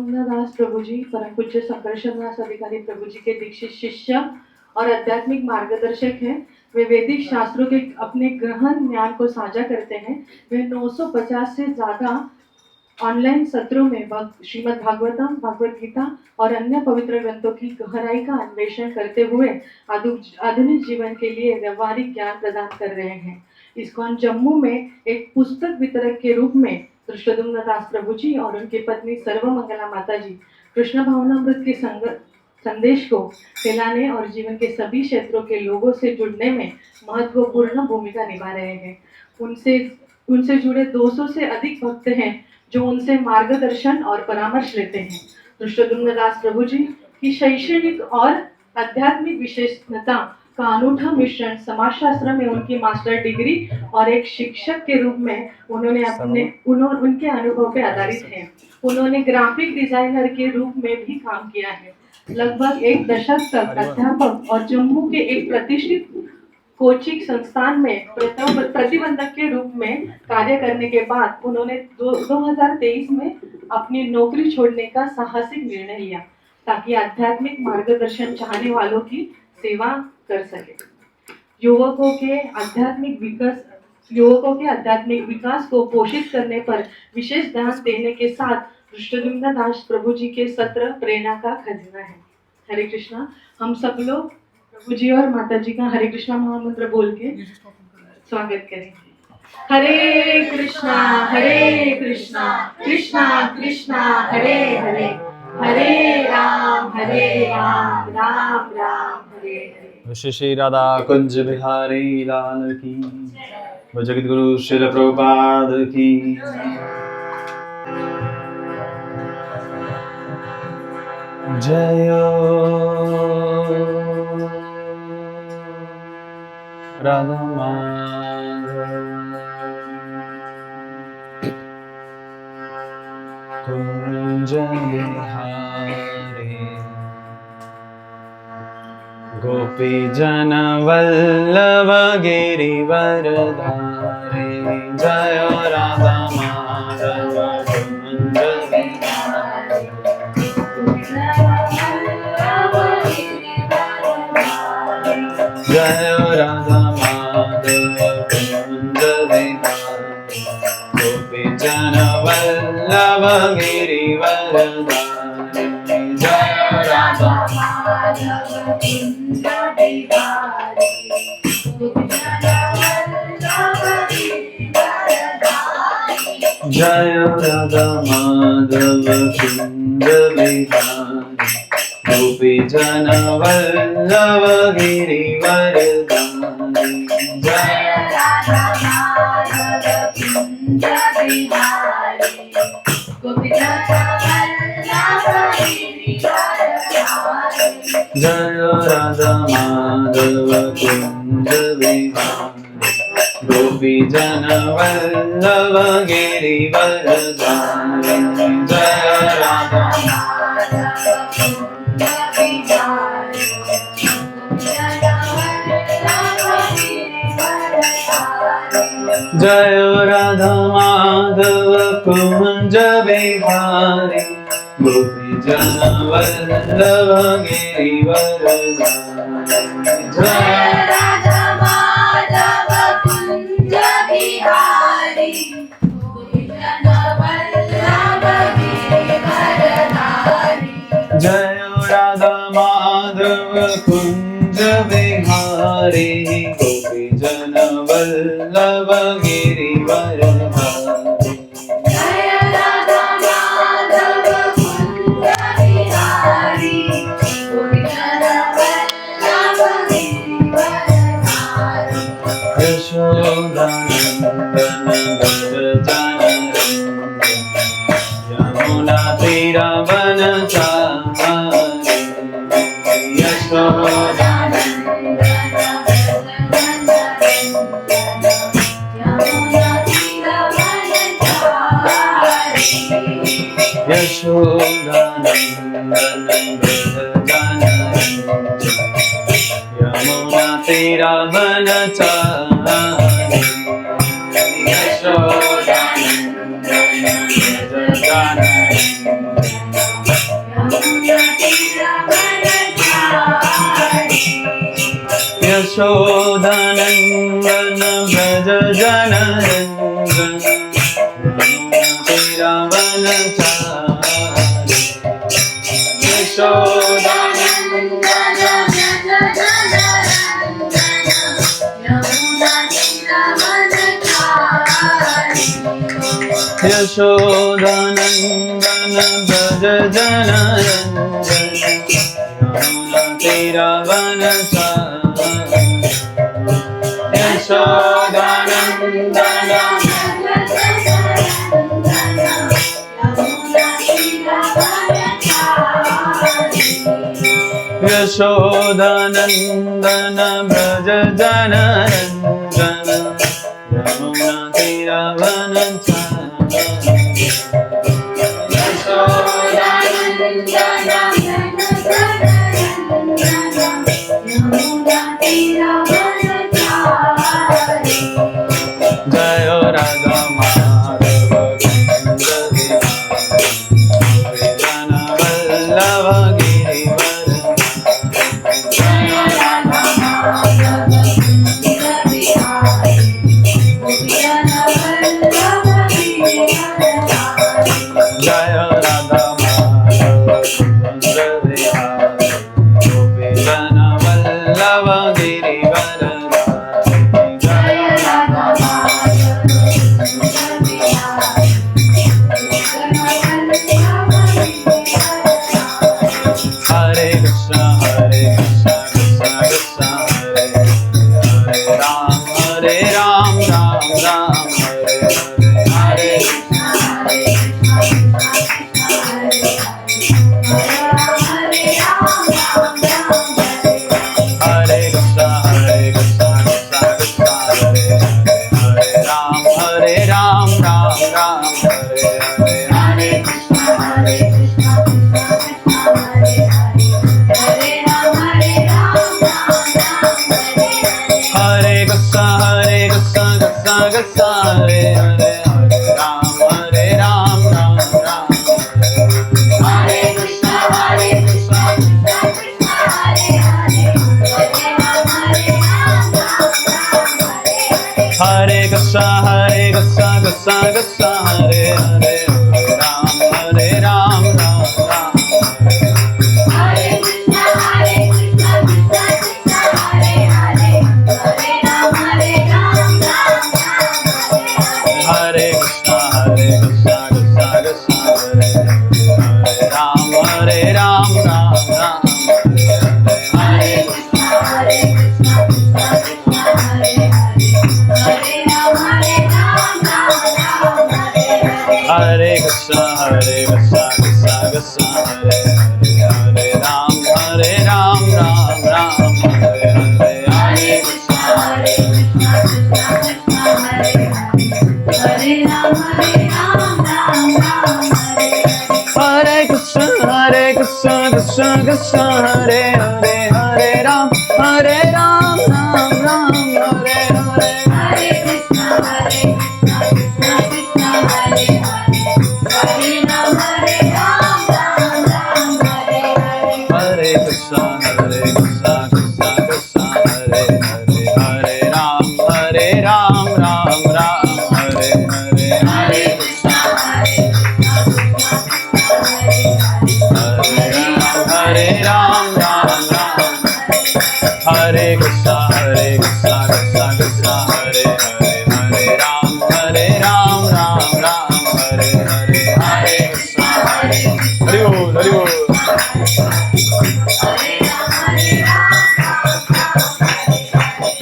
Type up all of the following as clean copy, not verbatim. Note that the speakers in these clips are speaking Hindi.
दास प्रभु जी, परम पूज्य संकर्षण दास अधिकारी प्रभु जी के दीक्षित शिष्य और आध्यात्मिक मार्गदर्शक हैं। वे वैदिक शास्त्रों के अपने गहन ज्ञान को साझा करते हैं। वे 950 से ज़्यादा ऑनलाइन सत्रों में श्रीमद् भागवतम, भगवद गीता और अन्य पवित्र ग्रंथों की गहराई का अन्वेषण करते हुए आधुनिक जीवन के लिए व्यवहारिक ज्ञान प्रदान कर रहे हैं। इस्कॉन जम्मू में एक पुस्तक वितरक के रूप में धृष्टद्युम्न दास प्रभु जी और उनकी पत्नी सर्वमंगला माता जी कृष्ण भावनामृत के संदेश को फैलाने और जीवन के सभी क्षेत्रों के लोगों से जुड़ने में महत्वपूर्ण भूमिका निभा रहे हैं। उनसे जुड़े 200 से अधिक भक्त हैं जो उनसे मार्गदर्शन और परामर्श लेते हैं। धृष्टद्युम्न दास प्रभु जी की शैक्षणिक और आध्यात्मिक विशेषता का अनूठा मिश्रण समाजशास्त्र में उनकी मास्टर डिग्री और एक शिक्षक के रूप में उनके अनुभव पे आधारित है। उन्होंने ग्राफिक डिजाइनर के रूप में भी काम किया है। लगभग एक दशक तक अध्यापक और जम्मू के एक प्रतिष्ठित कोचिंग संस्थान में प्रतिबंधक के रूप में कार्य करने के बाद उन्होंने 2023 में अपनी नौकरी छोड़ने का साहसिक निर्णय लिया ताकि आध्यात्मिक मार्गदर्शन चाहने वालों की सेवा कर सके। युवकों के आध्यात्मिक विकास को पोषित करने पर विशेष ध्यान देने के साथ धृष्टद्युम्न दास प्रभु जी के सत्र प्रेरणा का खजाना है। हरे कृष्णा। हम सब लोग प्रभु जी और माता जी का हरे कृष्णा महामंत्र बोल के स्वागत करेंगे। हरे कृष्णा कृष्णा कृष्णा हरे हरे, हरे राम राम राम हरे हरे। श्री राधा कुंज बिहारी लाल की, जगत गुरु श्रील प्रभुपाद की। जय राधा माधव कुंज बिहारी, गोपी जन वल्लभ गिरिवरधारी। जय राधा माधव कुंज बिहारी, जय राधा माधव कुंज बिहारी, गोपी जन वल्लभ गिरिवरधारी। जय राधा माधव कुंज बिहारी, जय राधा माधव कुंज बिहारी, गोपी जन वल्लभ गिरिवरधारी। जय राधा माधव कुंज बिहारी, गोपी जन वल्लभ गिरिवरधारी। जय राधा माधव कुंज बिहारी, गोपी जन वल्लभ गिरिवरधारी। जय राधा जय राधा माधव कुंज बिहारी, गोपी जन वल्लभ गिरिवरधारी। जय राधा माधव कुंज बिहारी, गोपी जन वल्लभ गिरिवरधारी। जय राधा माधव कुंज बिहारी, गोपी जन वल्लभ गिरिवरधारी। जय राधा माधव कुंज बिहारी, गोपी जन वल्लभ गिरिवरधारी। यशोदानंदन व्रजजनरंजन, यमुना तीरवनचारि। यशोदानंदन यशोदानंदन व्रजजनरंजन, यमुना तीरवनचारि। यशोदानंदन व्रजजनरंजन, यशोदानन्दन व्रज जनरञ्जन तीरवनचारि यशोदानन्दन यशोदानन्दन व्रज जनरञ्जन यमुना तीरवनचारि यशोदानन्दन यशोदानन्दन व्रज जनरञ्जन यमुना तीरवनचारि जय राधा माधव वल्लभ गिरिवर जय राधा माधव गोपीजन वल्लभ गिरिवर हरे कृष्ण कृष्ण कृष्ण हरे हरे राम राम राम हरे हरे हरे कृष्ण कृष्ण कृष्ण हरे हरे राम राम राम हरे हरे हरे हरे कृष्ण कृष्ण कृष्ण हरे हरे राम राम राम हरे हरे कृष्ण कृष्ण कृष्ण हरे हरे राम राम राम हरे कृष्ण कृष्ण कृष्ण हरे हरे राम राम राम हरे हरे कृष्ण कृष्ण कृष्ण हरे हरे राम राम राम हरे हरे हरे कृष्ण कृष्ण कृष्ण हरे हरे हरे राम राम राम हरे हरे हरे कृष्ण कृष्ण कृष्ण हरे हरे हरे राम राम राम हरे हरे हरे राम राम राम हरे कृष्ण कृष्ण कृष्ण हरे हरे हरे राम राम राम हरे हरे हरे कृष्ण हरि बोल हरि बोल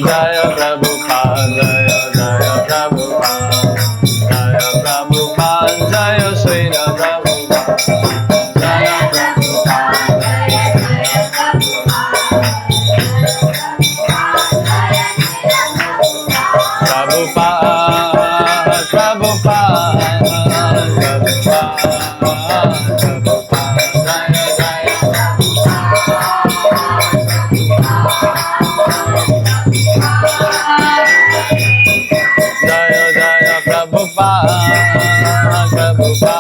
जय प्रभुपाद जय प्रभुपाद जय प्रभुपाद जय श्री प्रभुपाद जय Prabhupada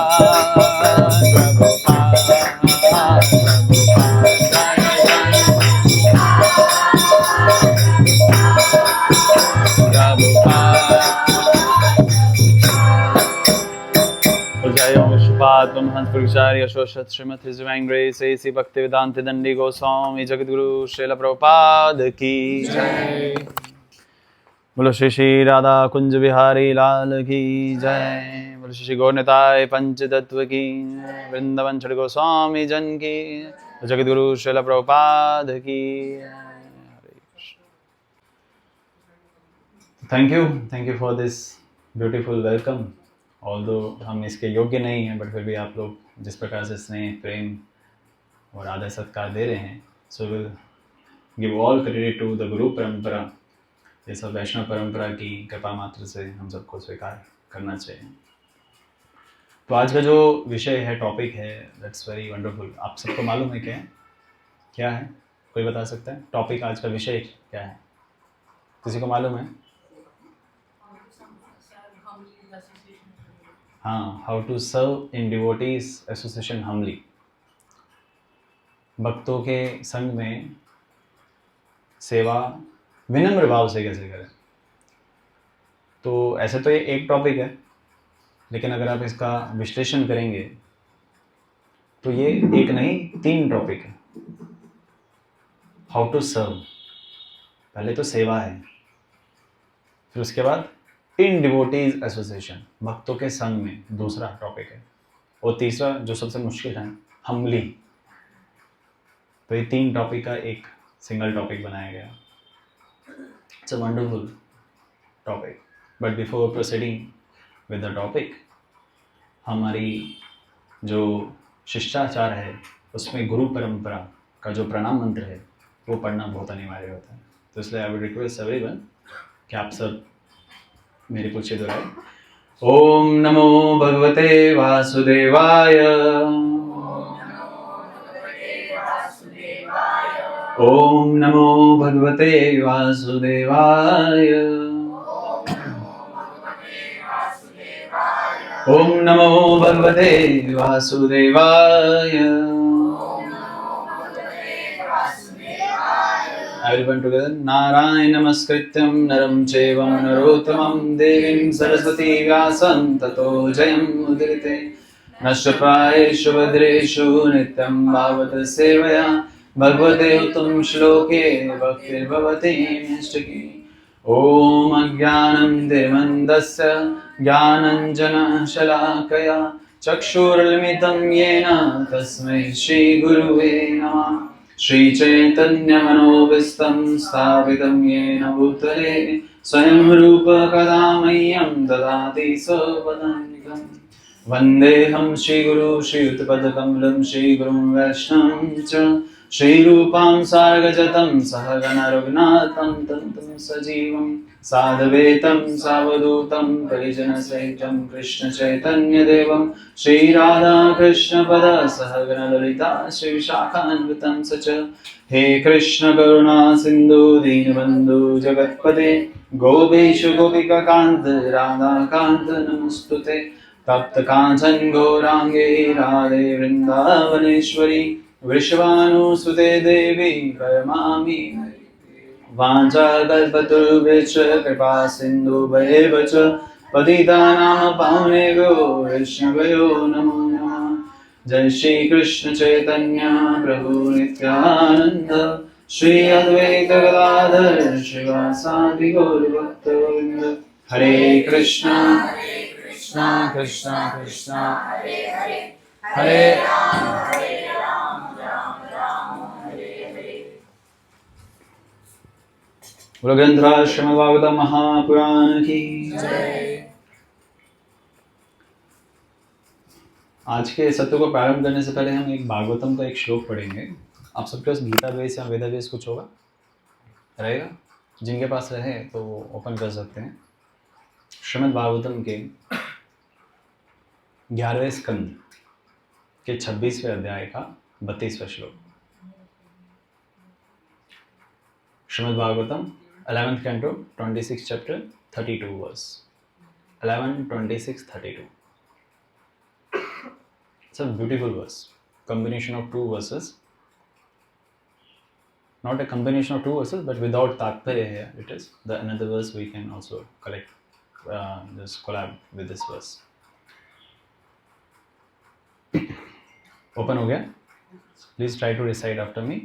Acharya Shoshat Srimati His Divine Grace A.C. Bhaktivedanta Dandi Goswami Jagadguru Srila Prabhupada Ki Jai. बोलो श्री श्री राधा कुंज बिहारी लाल की जय। बोलो श्री श्री गौरनिताय पंच तत्व की जय। वृंदावन छड़ गोस्वामी जन की जगतगुरु श्रील प्रभुपाद की। Thank you for this beautiful welcome. Although हम इसके योग्य नहीं हैं, बट फिर भी आप लोग जिस प्रकार से स्नेह प्रेम और आदर सत्कार दे रहे हैं, so will give all credit to the guru parampara. ये सब वैष्णव परंपरा की कृपा मात्र से हम सबको स्वीकार करना चाहिए। तो आज का जो विषय है, टॉपिक है, दैट्स वेरी वंडरफुल। आप सबको मालूम है क्या है? कोई बता सकता है टॉपिक आज का विषय क्या है? किसी को मालूम है? हाँ, how to serve in devotees association humbly. भक्तों के संग में सेवा विनम्र भाव से कैसे करें। तो ऐसे तो ये एक टॉपिक है, लेकिन अगर आप इसका विश्लेषण करेंगे तो ये एक नहीं 3 टॉपिक है। हाउ टू सर्व, पहले तो सेवा है, फिर उसके बाद इन डिवोटीज एसोसिएशन, भक्तों के संग में दूसरा टॉपिक है, और तीसरा जो सबसे मुश्किल है, हम्बली। तो ये 3 टॉपिक का एक सिंगल टॉपिक बनाया गया। It's a wonderful topic. But before proceeding with the topic, हमारी जो शिष्टाचार है उसमें गुरु परंपरा का जो प्रणाम मंत्र है वो पढ़ना बहुत अनिवार्य होता है। तो इसलिए आई वुड रिक्वेस्ट एवरीवन कि आप सब मेरे पीछे दोहराए। ओम नमो भगवते वासुदेवाय। ओम नमो भगवते वासुदेवाय। ओम नमो भगवते वासुदेवाय। Everyone together. नारायण नमस्कृत्यं नरं चैवं नरोत्तमं देवीं सरस्वती व्यासं ततो जयम् उदीरते। नष्टप्रायेषु भद्रेषु नित्यं भावत सेवया भगवते उत्तम श्लोके भक्तिर्भवति नैष्ठिकी। ओम अज्ञानं तिमिरन्धस्य ज्ञानाञ्जनशलाकया चक्षुरुन्मिलितं येन तस्मै श्रीगुरुवे नमः। श्रीचैतन्यमनोभीष्टं स्थापितं येन भूतले स्वयं रूप कदा मह्यं ददाति स्वपदान्तिकम्। वन्देऽहं श्रीगुरु श्रीयुतपदकमलं श्रीगुरुं वैष्णवं च श्रीरूपां सार्गजतं सहगण रघुनाथं तं सजीवं साद्वैतं सावधूतं परिजनसहितं कृष्णचैतन्यदेवं श्रीराधा कृष्णपद सहगण ललिता श्रीविशाखान्वितं च। हे कृष्ण करुणा सिन्धु दीनबन्धु जगत्पते गोपेशु गोपिकान्त राधाकान्त नमोस्तुते। तप्त कांचन गौरांगे राधे वृंदावनेश्वरी वृषभानुसुते देवी प्रणमामि। वाञ्छाकल्पतरुभ्यश्च कृपा सिन्धुभ्येव च पतितानां पावनेभ्यो वैष्णवेभ्यो नमो नमः। जय श्री कृष्ण चैतन्य प्रभु नित्यानंद श्री अद्वैत गदाधर श्रीवासादि गौरभक्तवृंद। हरे कृष्णा कृष्णा कृष्णा कृष्णा हरे हरे हरे राम राम राम हरे हरे। बोलो ग्रंथराज श्रीमद् भागवत महापुराण की जय। आज के सत्र को प्रारंभ करने से पहले हम एक भागवतम का एक श्लोक पढ़ेंगे। आप सबके पास गीता बेस या वेदा बेस कुछ होगा, रहेगा? जिनके पास रहे तो ओपन कर सकते हैं। श्रीमद् भागवतम के 11वें स्कंद के 26वें अध्याय का 32वां श्लोक। Shrimad Bhagavatam 11th canto 26th chapter 32 verse 11:26-32. It's a beautiful verse, combination of 2 verses, not a combination of 2 verses but without tatparya here. It is the another verse we can also collect, just collab with this verse. ओपन हो गया? Please try to recite after me.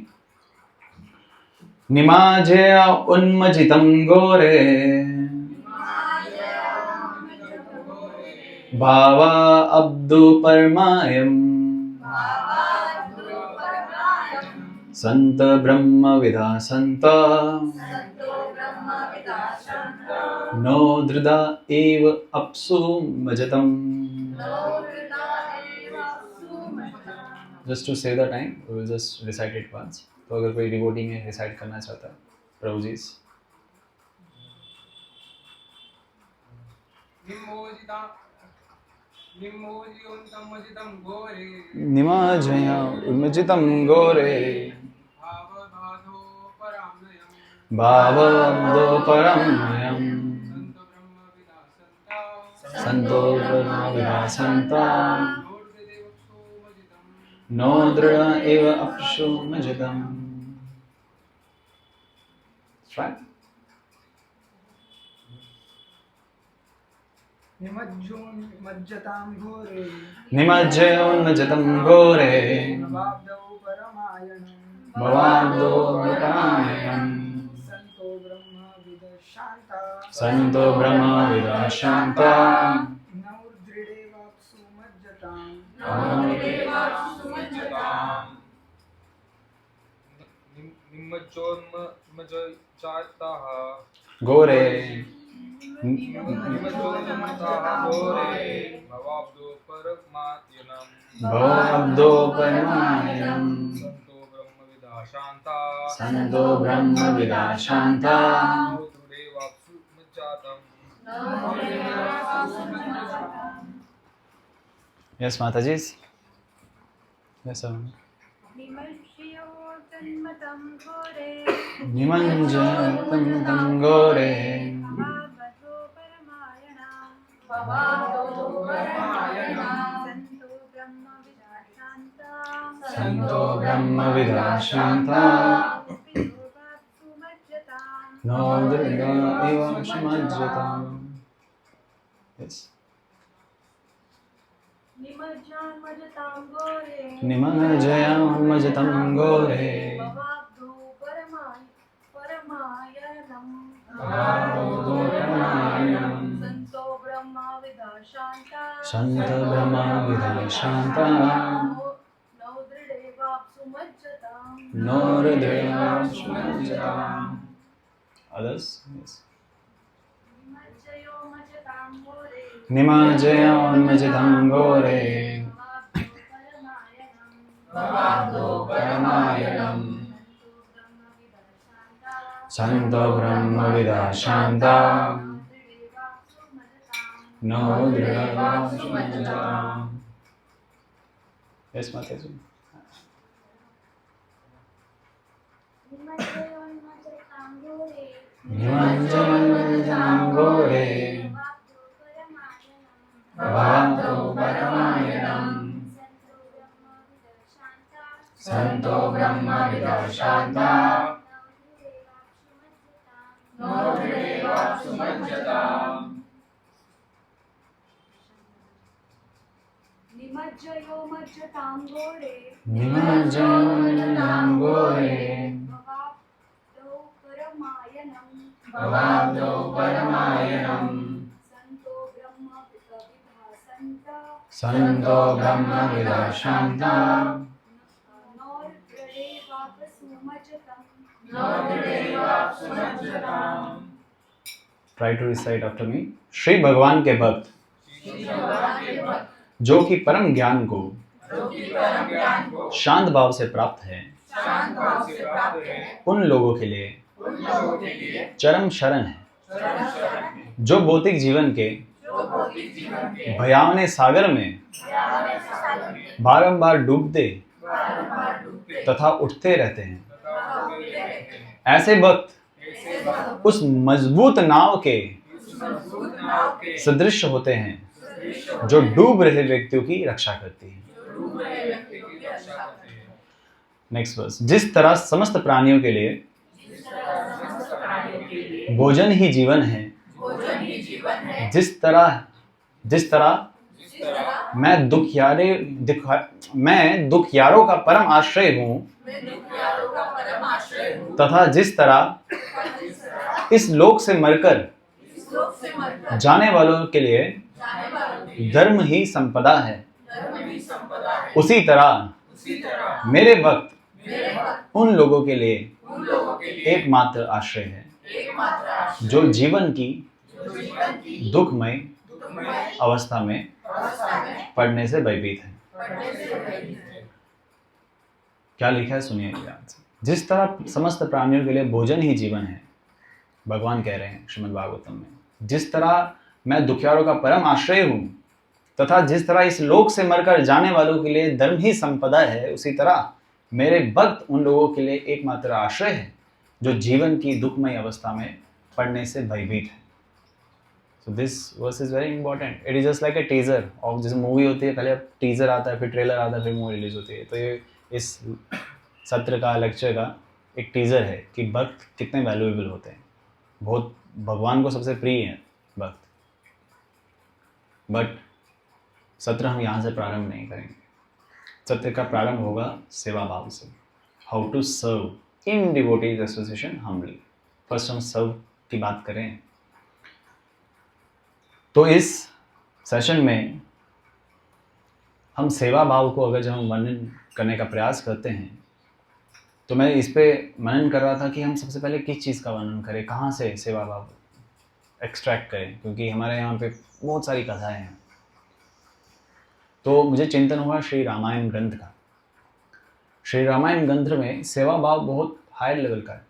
निमाजय उन्मजितं घोरे भावा अब्दु परमायम् संत ब्रह्म विदा संत नो धृदा एव अप्सु मजतम्. Just to save the time, we will just recite it once. तो अगर कोई डिवोटी में रिसाइट करना चाहता है, प्रभु जी. निमज्जया उन्मजितं घोरे भावबद्धो परमयम् संतो ब्रह्मविदा संता नो दृढा एव अप्सु मजतम्. Right? निमज्जोन्मज्जतां घोरे निमज्जयोन्मज्जतं घोरे भवाब्दौ परमायणम् भवाब्दो परमायणम् संतो ब्रह्मविदशान्ता संतो ब्रह्मविदा शान्ता नौर्दृढेवाप्सु मज्जताम् निमज्जोन्मज्जताः घोरे भवाब्दो परमायणम् भवाब्दो परमायणम् संतो ब्रह्मविदा शान्ता संतो ब्रह्मविदा शान्ता नौर्दृढेवाप्सु मज्जातम्. Yes, Mataji. Yes, sir. निमज्जयोन्मतं घोरे निमज्जनं घोरे भवाब्दो परमायणम् संतो ब्रह्मविदा शान्ता विदोभाप्सु मज्जताम्. नो दृढा एव मज्जताम्. Yes. निमज्जोन्मज्जतां घोरे निमज्जयान्मज्जतं घोरे भवाब्दो परमायणम् भवाब्दो परमायणम् संतो ब्रह्मविदा शान्ता संत ब्रह्मविदा शान्ता नौर्दृढेवाप्सु मज्जताम्. नो हृदयाप्सु मज्जताम्. Others? Yes. निमज्जयोन्मज्जतां घोरे निमज्जयोन्मज्जतं घोरे भवाब्दो परमायणम् संतो ब्रह्मविदा शान्ता नो दृढेवाप्सु मज्जताम्. Yes, Mataji. निमज्जयोन्मज्जतां घोरे निमज्जनं घोरे भवाब्दो परमायणम् परमायणम् संतो ब्रह्मविदा शान्ता नौर्दृढेवाप्सु मज्जताम्. निमज्जयोन्मज्जतां घोरे निमज्जनं घोरे भवाब्दो परमायणम् भवाब्दो परमायणम् संतो ब्रह्मविदा संता संतो ब्रह्मविदा शान्ता नौर्दृढेवाप्सु मज्जताम्. Try to recite after me. Shri भगवान के भक्त जो कि परम ज्ञान को शांत भाव से प्राप्त है उन लोगों के लिए चरम शरण है जो भौतिक जीवन के भयावने सागर में बारंबार डूबते तथा उठते रहते हैं. ऐसे वक्त उस मजबूत नाव के सदृश होते हैं जो डूब रहे व्यक्तियों की रक्षा करती है. Next verse. जिस तरह समस्त प्राणियों के लिए भोजन ही जीवन है जिस तरह मैं दुखियारों का परम आश्रय हूँ, तथा जिस तरह इस लोक से मरकर जाने वालों के लिए धर्म ही संपदा है, उसी तरह मेरे भक्त उन लोगों के लिए एकमात्र आश्रय है जो जीवन की दुखमय अवस्था में पड़ने से भयभीत है। क्या लिखा है सुनिए ध्यान से। जिस तरह समस्त प्राणियों के लिए भोजन ही जीवन है, भगवान कह रहे हैं श्रीमद् भागवतम में, जिस तरह मैं दुखियारों का परम आश्रय हूँ तथा जिस तरह इस लोक से मरकर जाने वालों के लिए धर्म ही संपदा है, उसी तरह मेरे भक्त उन लोगों के लिए एकमात्र आश्रय है जो जीवन की दुखमय अवस्था में पड़ने से भयभीत है। So this verse is very important. It is just like a teaser of जैसे मूवी होती है, पहले टीजर आता है, फिर ट्रेलर आता है, फिर मूवी रिलीज होती है। तो ये इस सत्र का, लेक्चर का एक टीजर है कि भक्त कितने वैल्यूएबल होते हैं। बहुत भगवान को सबसे प्रिय है भक्त। बट सत्र हम यहाँ से प्रारंभ नहीं करेंगे। सत्र का प्रारंभ होगा सेवा भाव से। How to serve in devotees association humbly. First हम सर्व की बात करें तो इस सेशन में हम सेवा भाव को अगर जब हम वर्णन करने का प्रयास करते हैं तो मैं इस पे मनन कर रहा था कि हम सबसे पहले किस चीज़ का वर्णन करें, कहाँ से सेवा भाव एक्सट्रैक्ट करें, क्योंकि हमारे यहाँ पे बहुत सारी कथाएं हैं। तो मुझे चिंतन हुआ श्री रामायण ग्रंथ का। श्री रामायण ग्रंथ में सेवा भाव बहुत हायर लेवल का है।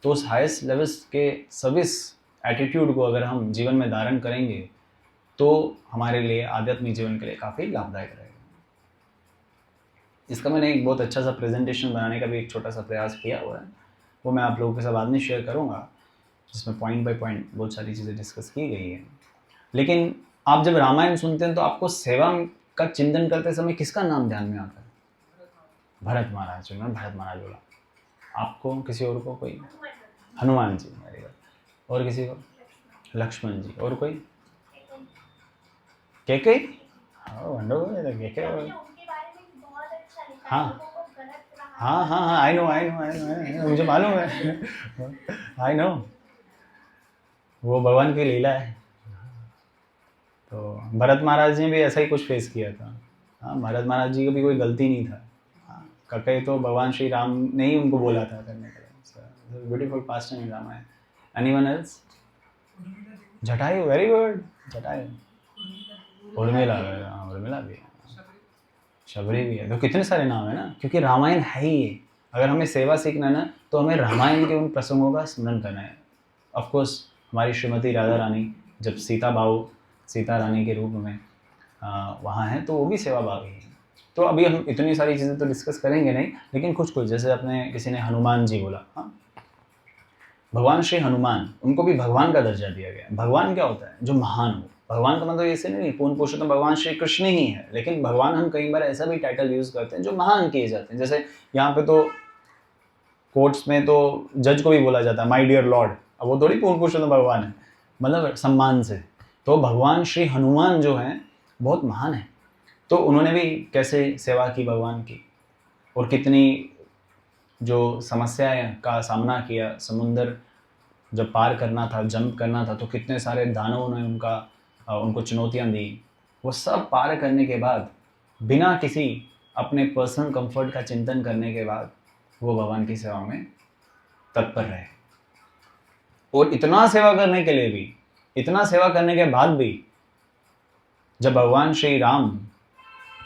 तो उस हाईएस्ट लेवल के सर्विस एटीट्यूड को अगर हम जीवन में धारण करेंगे तो हमारे लिए आध्यात्मिक जीवन के लिए काफ़ी लाभदायक रहेगा। इसका मैंने एक बहुत अच्छा सा प्रेजेंटेशन बनाने का भी एक छोटा सा प्रयास किया हुआ है, वो मैं आप लोगों के साथ बाद में शेयर करूँगा, जिसमें पॉइंट बाय पॉइंट बहुत सारी चीज़ें डिस्कस की गई हैं। लेकिन आप जब रामायण सुनते हैं तो आपको सेवा का चिंतन करते समय किसका नाम ध्यान में आता है? भरत महाराज। मैं भरत महाराज बोला, आपको किसी और को? कोई? हनुमान जी। मेरी बात। और किसी को? लक्ष्मण जी। और कोई? केकई? हाँ हाँ हाँ हाँ, आई नो, मुझे मालूम है, आई नो, वो भगवान की लीला है। तो भरत महाराज ने भी ऐसा ही कुछ फेस किया था। हाँ, भरत महाराज जी का भी कोई गलती नहीं था। हाँ, ककई तो भगवान श्री राम ने ही उनको बोला था करने के लिए। Beautiful past in Ramayana. Anyone else? Jatayu, very good. Jatayu, Urmila भी है, शबरी भी है। तो कितने सारे नाम है ना, क्योंकि रामायण है ही ये। अगर हमें सेवा सीखना है ना तो हमें रामायण के उन प्रसंगों का स्मरण करना है। ऑफ कोर्स हमारी श्रीमती राधा रानी जब सीता रानी के रूप में वहाँ हैं तो वो भी सेवा भावी है। तो अभी हम इतनी सारी चीज़ें तो डिस्कस करेंगे नहीं, लेकिन कुछ जैसे अपने किसी ने हनुमान जी बोला। हाँ, भगवान श्री हनुमान, उनको भी भगवान का दर्जा दिया गया। भगवान क्या होता है? जो महान हो। भगवान का मतलब ऐसे नहीं पूर्ण पुरुषोत्तम भगवान श्री कृष्ण ही है, लेकिन भगवान हम कई बार ऐसा भी टाइटल यूज़ करते हैं जो महान किए जाते हैं। जैसे यहाँ पे तो कोर्ट्स में तो जज को भी बोला जाता है माय डियर लॉर्ड। अब वो थोड़ी पूर्ण पुरुषोत्तम भगवान है, मतलब सम्मान से। तो भगवान श्री हनुमान जो हैं बहुत महान है। तो उन्होंने भी कैसे सेवा की भगवान की, और कितनी जो समस्याएं का सामना किया। समुंदर जब पार करना था, जंप करना था, तो कितने सारे दानवों ने उनको चुनौतियां दी। वो सब पार करने के बाद बिना किसी अपने पर्सनल कंफर्ट का चिंतन करने के बाद वो भगवान की सेवा में तत्पर रहे। और इतना सेवा करने के लिए भी, इतना सेवा करने के बाद भी जब भगवान श्री राम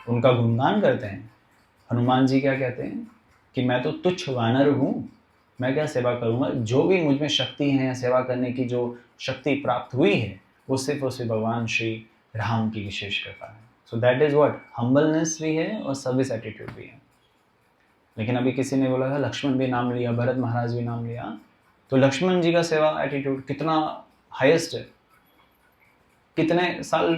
उनका गुणगान करते हैं, हनुमान जी क्या कहते हैं कि मैं तो तुच्छ वानर हूँ, मैं क्या सेवा करूँगा। जो भी मुझ में शक्ति है या सेवा करने की जो शक्ति प्राप्त हुई है वो सिर्फ और सिर्फ भगवान श्री राम की विशेष कृपा है। So that is what, humbleness भी है और सर्विस एटीट्यूड भी है। लेकिन अभी किसी ने बोला था लक्ष्मण भी नाम लिया, भरत महाराज भी नाम लिया, तो लक्ष्मण जी का सेवा एटीट्यूड कितना हाईएस्ट है। कितने साल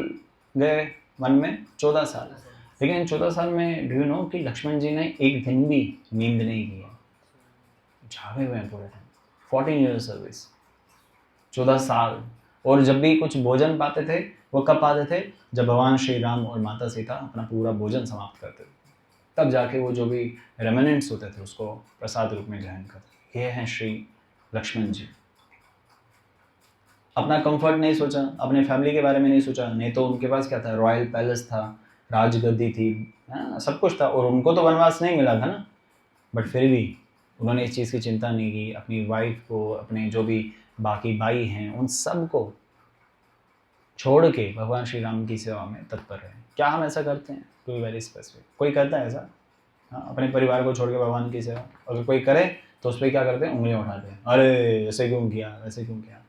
गए वन में? 14 साल। लेकिन 14 साल में डू यू नो कि लक्ष्मण जी ने एक दिन भी नींद नहीं किया, जागे हुए हैं पूरे टाइम। 14 ईयर सर्विस, 14 साल। और जब भी कुछ भोजन पाते थे वो कब पाते थे? जब भगवान श्री राम और माता सीता अपना पूरा भोजन समाप्त करते थे, तब जाके वो जो भी रेमिनेंट्स होते थे उसको प्रसाद रूप में ग्रहण करते। ये हैं श्री लक्ष्मण जी। अपना कंफर्ट नहीं सोचा, अपने फैमिली के बारे में नहीं सोचा, नहीं तो उनके पास क्या था? रॉयल पैलेस था, राजगद्दी थी, सब कुछ था, और उनको तो वनवास नहीं मिला था ना, बट फिर भी उन्होंने इस चीज़ की चिंता नहीं की। अपनी वाइफ को, अपने जो भी बाकी भाई हैं, उन सब को छोड़ के भगवान श्री राम की सेवा में तत्पर है। क्या हम ऐसा करते हैं? टू बी वेरी स्पेसिफिक, कोई करता है ऐसा? हाँ, अपने परिवार को छोड़ के भगवान की सेवा। अगर कोई करे तो उस पर क्या करते हैं? उंगलियां उठाते हैं, अरे ऐसे क्यों किया, वैसे क्यों किया।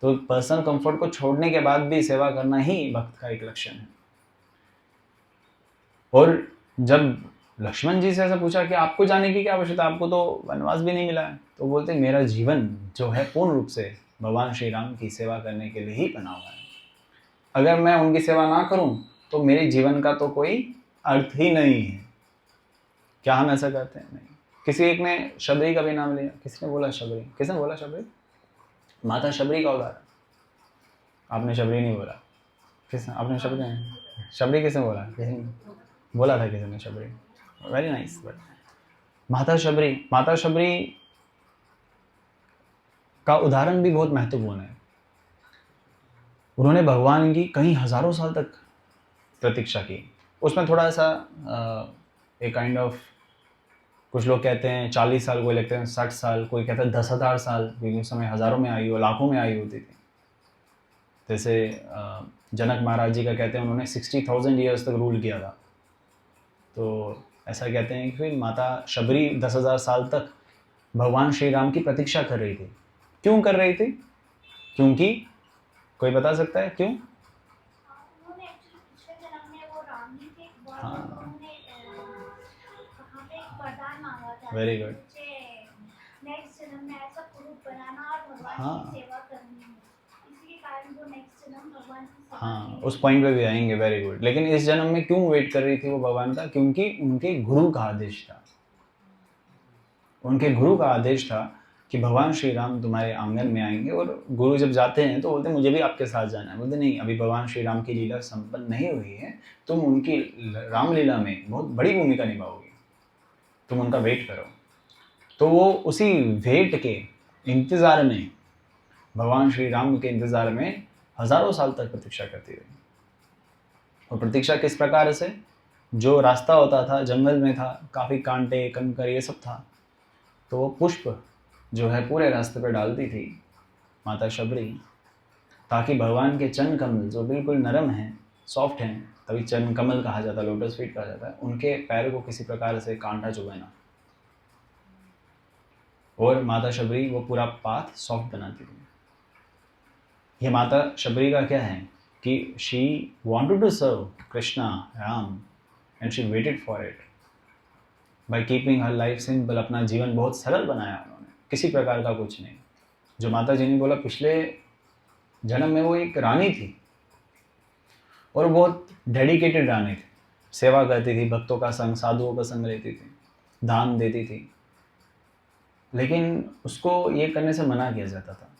तो पर्सनल कंफर्ट को छोड़ने के बाद भी सेवा करना ही भक्त का एक लक्षण है। और जब लक्ष्मण जी से ऐसा पूछा कि आपको जाने की क्या आवश्यकता, आपको तो वनवास भी नहीं मिला है, तो बोलते मेरा जीवन जो है पूर्ण रूप से भगवान श्री राम की सेवा करने के लिए ही बना हुआ है। अगर मैं उनकी सेवा ना करूं तो मेरे जीवन का तो कोई अर्थ ही नहीं है। क्या हम ऐसा करते हैं? नहीं। किसी एक ने शबरी का भी नाम लिया, किसने बोला शबरी? किसने बोला शबरी? माता शबरी का उदाहरण। आपने शबरी नहीं बोला, किसने? आपने शबरी नहीं, शबरी किसने बोला? किसी बोला था, किसी ने शबरी। Very nice. बट माता शबरी का उदाहरण भी बहुत महत्वपूर्ण है। उन्होंने भगवान की कई हजारों साल तक प्रतीक्षा की। उसमें थोड़ा सा एक काइंड ऑफ, कुछ लोग कहते हैं 40 साल, कोई लगते हैं 60 साल, कोई कहता है 10,000 साल, क्योंकि उस समय हज़ारों में आई हो, लाखों में आई होती थी। जैसे जनक महाराज जी का कहते हैं उन्होंने 60,000 ईयर्स तक रूल किया था। तो ऐसा कहते हैं कि माता शबरी 10,000 साल तक भगवान श्री राम की प्रतीक्षा कर रही थी। क्यों कर रही थी? क्योंकि कोई बता सकता है क्यों? उन्होंने एक्चुअली पिछले जन्म में वो राम जी थे, और हाँ। उन्होंने वहाँ पे एक वरदान मांगा था। Very good. मुझे नेक्स्ट जन्म में ऐसा कुरूप बनाना और भगवान हाँ। की सेवा करनी है, इसी कारण वो नेक्स्ट जन्म भगवान की सेवा हाँ, के लिए- उस पॉइंट पे भी आएंगे। Very good. लेकिन इस जन्म में क्यों वेट कर रही थी वो भगवान का? क्योंकि उनके गुरु का आदेश था। उनके गुरु का आदेश था कि भगवान श्री राम तुम्हारे आंगन में आएंगे, और गुरु जब जाते हैं तो बोलते हैं मुझे भी आपके साथ जाना है। बोलते नहीं, अभी भगवान श्री राम की लीला संपन्न नहीं हुई है, तुम उनकी रामलीला में बहुत बड़ी भूमिका निभाओगे, तुम उनका वेट करो। तो वो उसी वेट के इंतज़ार में, भगवान श्री राम के इंतज़ार में हज़ारों साल तक प्रतीक्षा करती रही। और प्रतीक्षा किस प्रकार से? जो रास्ता होता था जंगल में था, काफ़ी कांटे कंकर ये सब था, तो वो पुष्प जो है पूरे रास्ते पर डालती थी माता शबरी, ताकि भगवान के चरण कमल जो बिल्कुल नरम हैं, सॉफ्ट हैं, तभी चरण कमल कहा जाता है, लोटस फीट कहा जाता है, उनके पैर को किसी प्रकार से कांटा चुभे ना। और माता शबरी वो पूरा पाथ सॉफ्ट बनाती थी। ये माता शबरी का क्या है कि she wanted to serve Krishna, Ram, and she waited for it by keeping her life simple. अपना जीवन बहुत सरल बनाया उन्होंने, किसी प्रकार का कुछ नहीं। जो माता जी ने बोला पिछले जन्म में वो एक रानी थी, और बहुत डेडिकेटेड रानी थी, सेवा करती थी, भक्तों का संग, साधुओं का संग लेती थी, दान देती थी, लेकिन उसको ये करने से मना किया जाता था।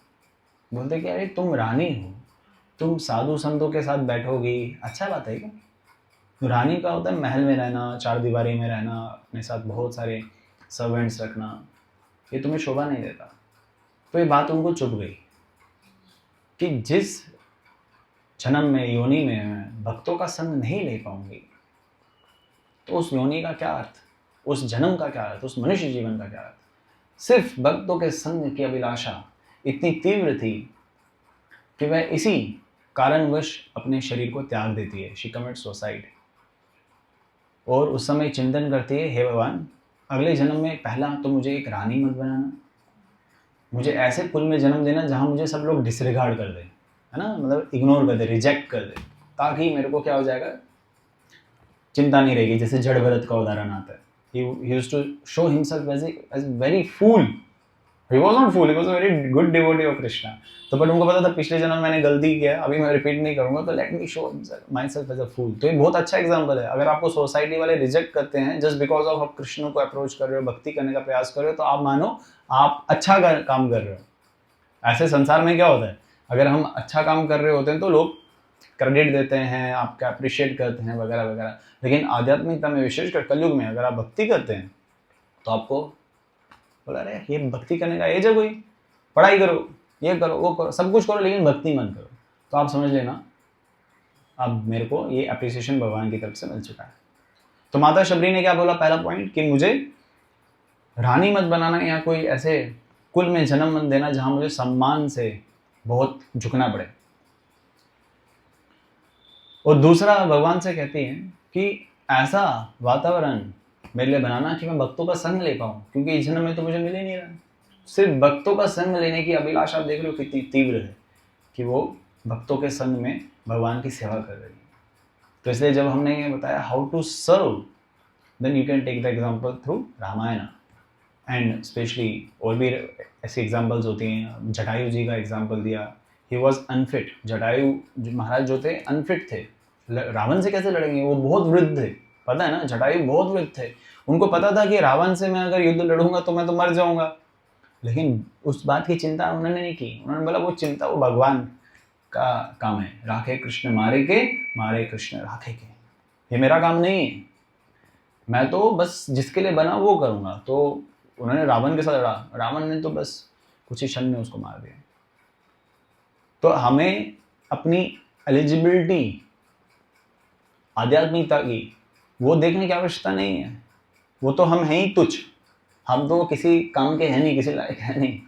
बोलते कि अरे तुम रानी हो, तुम साधु संतों के साथ बैठोगी, अच्छा बात है क्या? तो रानी का होता है महल में रहना, चार दीवारी में रहना, अपने साथ बहुत सारे सर्वेंट्स रखना, ये तुम्हें शोभा नहीं देता। तो ये बात उनको चुभ गई कि जिस जन्म में, योनि में मैं भक्तों का संग नहीं ले पाऊंगी, तो उस योनि का क्या अर्थ, उस जन्म का क्या अर्थ, उस मनुष्य जीवन का क्या अर्थ? सिर्फ भक्तों के संग की अभिलाषा इतनी तीव्र थी कि वह इसी कारणवश अपने शरीर को त्याग देती है। She commits suicide. और उस समय चिंतन करती है, हे भगवान, अगले जन्म में पहला तो मुझे एक रानी मत बनाना, मुझे ऐसे कुल में जन्म देना जहाँ मुझे सब लोग डिसरिगार्ड कर दें, है ना, मतलब इग्नोर कर दे, रिजेक्ट कर दे, ताकि मेरे को क्या हो जाएगा, चिंता नहीं रहेगी। जैसे जड़ भरत का उदाहरण आता है, he used to show himself as very fool. He was not fool, he was a very good devotee of Krishna. तो बट उनको पता था पिछले जन्म मैंने गलती किया, अभी मैं रिपीट नहीं करूंगा, तो let me show myself as a fool. तो ये बहुत अच्छा एग्जाम्पल है। अगर आपको सोसाइटी वाले रिजेक्ट करते हैं जस्ट बिकॉज ऑफ आप कृष्ण को अप्रोच कर रहे हो, भक्ति करने का प्रयास कर रहे हो, तो आप मानो आप अच्छा काम कर रहे हो। ऐसे संसार में क्या होता है, अगर हम अच्छा काम कर रहे होते हैं तो लोग क्रेडिट देते हैं, आपका अप्रिशिएट करते हैं वगैरह वगैरह। लेकिन आध्यात्मिकता में विशेषकर कलयुग में अगर आप भक्ति करते हैं तो आपको बोला अरे ये भक्ति करने का एज है कोई, पढ़ाई करो, ये करो, वो करो, सब कुछ करो, लेकिन भक्ति मत करो। तो आप समझ लेना अब मेरे को ये अप्रिसिएशन भगवान की तरफ से मिल चुका है। तो माता शबरी ने क्या बोला, पहला पॉइंट कि मुझे रानी मत बनाना या कोई ऐसे कुल में जन्म मत देना जहां मुझे सम्मान से बहुत झुकना पड़े। और दूसरा भगवान से कहती है कि ऐसा वातावरण मेरे लिए बनाना कि मैं भक्तों का संग ले पाऊँ, क्योंकि इस जन्म में तो मुझे मिल ही नहीं रहा। सिर्फ भक्तों का संग लेने की अभिलाषा आप देख रहे हो कितनी तीव्र है कि वो भक्तों के संग में भगवान की सेवा कर रही है। तो इसलिए जब हमने ये बताया how to serve, then you can take the example through Ramayana and specially और भी ऐसी एग्जाम्पल्स होती हैं। जटायु जी का एग्जाम्पल दिया, ही वॉज अनफिट। जटायु महाराज जो थे अनफिट थे, रावण से कैसे लड़ेंगे, वो बहुत वृद्ध थे, पता है ना, जटायु बहुत वृद्ध थे। उनको पता था कि रावण से मैं अगर युद्ध लड़ूंगा तो मैं तो मर जाऊंगा, लेकिन उस बात की चिंता उन्होंने नहीं की। उन्होंने बोला वो चिंता वो भगवान का काम है, राखे कृष्ण मारे के, मारे कृष्ण राखे के, ये मेरा काम नहीं है, मैं तो बस जिसके लिए बना वो करूंगा। तो उन्होंने रावण के साथ लड़ा, रावण ने तो बस कुछ ही क्षण में उसको मार दिया। तो हमें अपनी एलिजिबिलिटी आध्यात्मिकता की वो देखने की आवश्यकता नहीं है, वो तो हम हैं ही तुच्छ, हम तो किसी काम के हैं नहीं, किसी लायक है नहीं,